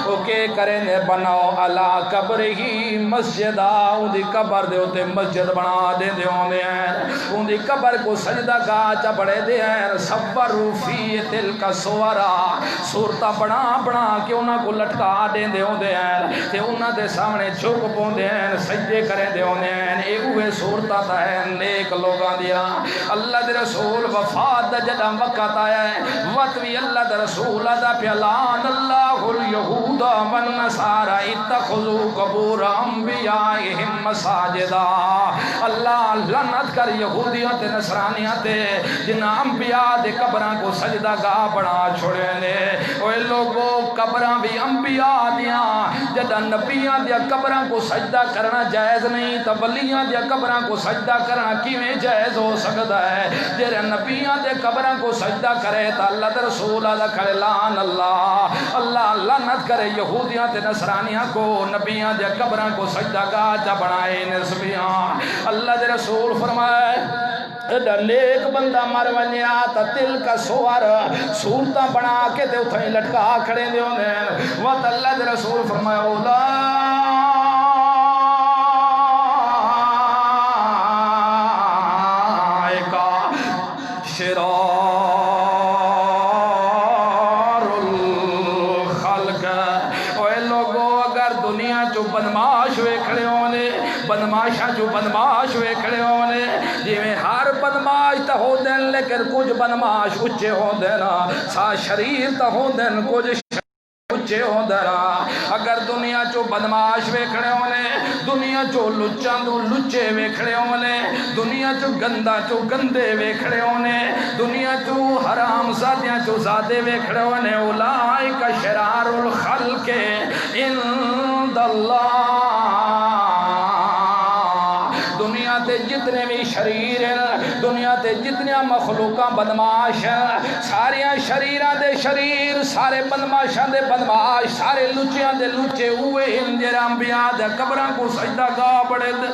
S1: او کے کرے نے بناؤ علا قبر ہی مسجدہ ان دی قبر دے ہوتے مسجد بنا دے دے ہونے ہیں ان دی قبر کو سجدہ گاہ چا بڑے دے ہیں صبرو فی تل کا سورا صورتہ بنا بنا کے انہاں کو لٹکا دے دے ہونے ہیں تے انہاں دے سامنے جھک پوندے ہیں سجدے کرے دے ہونے ہیں اے اوے صورتہ تا ہے نیک لوگاں دیا اللہ دے رسول وفات دا جدہ وقت آیا ہے وطوی اللہ دے رسول دا پیلان اللہ الیہود والنصارى اتخذوا قبور انبیائہم مساجدا اللہ لعنت کر یہودیت نصرانیت جنہ انبیاء دے قبراں کو سجدہ گاہ بنا چھوڑے نے اوے لوگوں قبراں بھی انبیاء دیاں جدہ نبیاں دیا قبراں کو سجدہ کرنا جائز نہیں تو ولیاں دیا قبراں کو سجدہ کرنا کیویں جائز ہو سکتا ہے جڑے نبیاں دے قبراں کو سجدہ کرے تا اللہ دے رسول دا کھڑے لعن اللہ لعنت کرے یہودیاں تے نصرانیاں کو نبیاں دے قبراں کو سجدہ گاہ جا بنائے نسبیاں اللہ دے رسول فرمائے ایڈا نیک بندہ مر ونیا تا دل کا سوار صورتاں بنا کے تے اتھائیں لٹکا کھڑے دے ہونے وقت اللہ دے رسول فرمائے اولا شرار الخلق اوے لوگو اگر دنیا جو بدماش ہوئے کھڑے ہونے بدماشاں جو بدماش ہوئے کھڑے ہونے جی میں ہر بدماش تا ہو دین لیکن کچھ بدماش اچھے ہو دینا سا شریر تا ہو دین کچھ اچھے ہو درا اگر دنیا چو بدماش ویکھڑے ہونے دنیا چو لچاں دو لچے ویکھڑے ہونے دنیا چو گندہ چو گندے ویکھڑے ہونے دنیا چو حرام زادیاں چو زادے ویکھڑے ہونے اولائک شرار الخلق عند اللہ دنیا تے جتنے بھی شریر ہیں دنیا تے جتنے مخلوقاں بدماش ہیں ساریاں شریراں دے شریر سارے بدماشاں دے بدماش سارے لچیاں دے لچے ہوئے ہیں جرا انبیاء دے قبراں کو سجدہ گاہ بڑے دے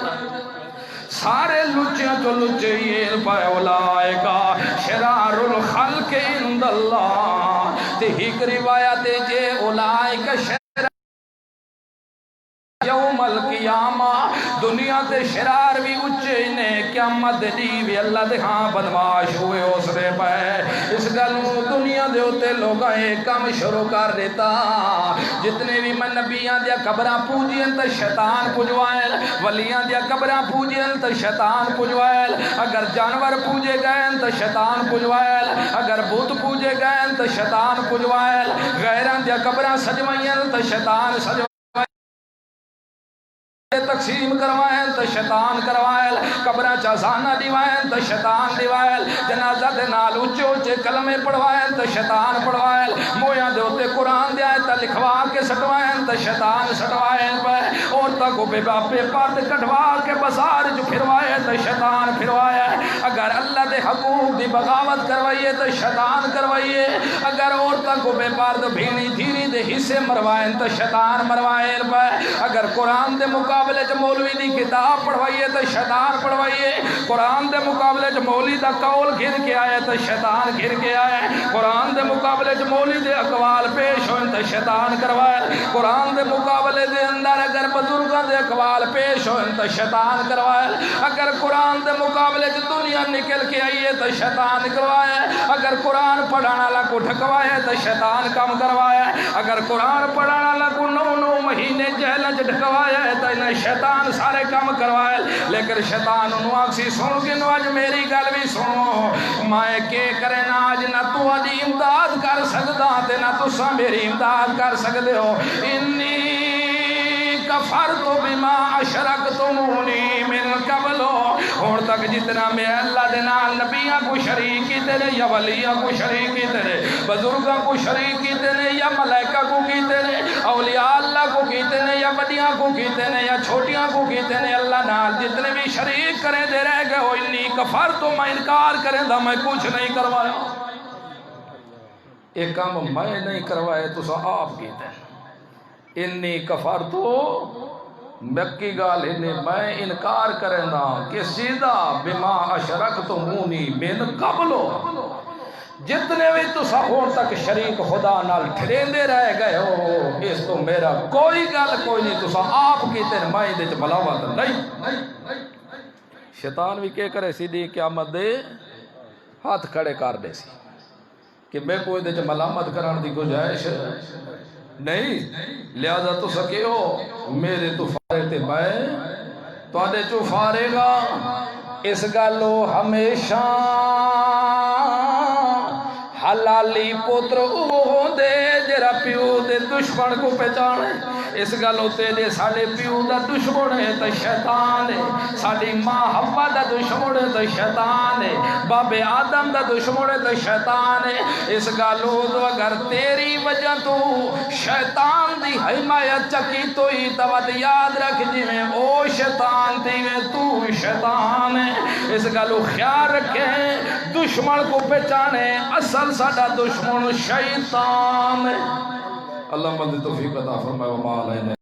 S1: سارے لچیاں تو لچے یہ پائے اولائکا شرار الخلق عند اللہ تے ہیک روایت جے اولائکا شرار یوم القیامہ دنیا تے شرار بھی اچھے نے قیامت دی بھی اللہ دے ہاں بدماش ہوئے اس دے پائے اس گلوں دنیا دے ہوتے لوگاں ایک کام شروع کر دیتا جتنے بھی من نبیاں دیا قبراں پوجیں تا شیطان پوجوائل ولیاں دیا قبراں پوجیں تا شیطان پوجوائل اگر جانور پوجے گئے تا شیطان پوجوائل اگر بت پوجے گئے تا شیطان پوجوائل غیران دیا قبراں سجوائیں تا شیطان سجوائل تقسیم کروائیں تو شیطان کروائیں قبرہ چازانہ دیوائیں تو شیطان دیوائیں جنازہ دے نال اچھے اچھے کلمے پڑھوائیں تو شیطان پڑھوائیں مویاں دے ہوتے قرآن دے آئے تو لکھوا کے سٹوائیں تو شیطان سٹوائیں اور تک بے باپے پارت کٹوا کے بازار جو پھروائیں تو شیطان پھروائیں اگر اللہ دے حقوق دی بغاوت کروائیے تو شیطان کروائیے اگر اور تک بے پارت بھینی دھیری دے حصے مروائیں تو شیطان مروائیں اگر قرآن دے مقابلے جو مولوی دی کتاب پڑھوائیے تو شیطان پڑھوائیے قرآن دے مقابلے جو مولوی دا قول گھر کے آئے تو شیطان گھر کے آئے قرآن دے مقابلے جو مولوی دے اقوال پیش ہوئے تو شیطان کروائے قرآن دے مقابلے دے اندر اگر بزرگاں دے اقوال پیش ہوئے تو شیطان کروائے اگر قرآن دے مقابلے جو دنیا نکل کے آئیے تو شیطان کروائے اگر قرآن پڑھانا لا کو ٹھکوائے تو شیطان کام کروائے اگر قرآن پڑھانا لا کو 9 مہینے جہلج ٹھکوائے تو انہیں شیطان سارے کام کروائے لیکن شیطان انہوں آکسی سنو کہ آج میری گل بھی سنو میں کے کرے نا آج نہ تو آجی امداد کر سکتا تے نہ تو سا میری امداد کر سکتے ہو انی کفرت بما اشرکتمونی من قبل اور تک جتنا میں اللہ دے نال نبیاں کو شریک کیتے نے یا ولیاں کو شریک کیتے نے بزرگاں کو شریک کیتے نے یا ملائکہ کو کیتے نے اولیاء اللہ کو کیتے نے یا بڑیاں کو کیتے نے یا چھوٹیاں کو کیتے نے اللہ نال جتنے بھی شریک کریں دے رہ گئے ہو انی کفرت میں انکار کریں دا میں کچھ نہیں کروایا ایک کام میں نہیں کروائے تو سا آپ کیتے ہیں انی کفر تو مکی گال انہیں میں انکار کرنا کہ سیدھا بما اشرکتمونی من قبلو جتنے بھی تسا ہون تک شریک خدا نال ٹھریندے رہ گئے ہو اس تو میرا کوئی گل کوئی نہیں تسا آپ کی تین مائی دے چ ملاوت نہیں شیطان بھی کہ کرے سی دی قیامت دے ہاتھ کھڑے کر دے سی کہ میں کوئی دے چ ملامت کران دی گنجائش نہیں لہذا تو سکے ہو میرے تو فارے تے میں تو آدھے چو فارے گا اس گالو ہمیشہ حلالی پوتر او دے جرا پیو دے دشمن کو پہچانے اس گالو تیرے ساڑے پیو دا دشمن ہے تو شیطان ہے ساڑی ماں حوا دا دشمن ہے تو شیطان ہے باب آدم دا دشمن ہے تو شیطان ہے اس گالو تو اگر تیری وجہ تو شیطان دی حمایت چکی تو ہی توت یاد رکھ جی میں او شیطان تھی میں تو شیطان ہے اس گالو خیال رکھیں دشمن کو پہچانے اصل ساڑا دشمن شیطان ہے اللہ مدد توفیق عطا فرمائے وما علینا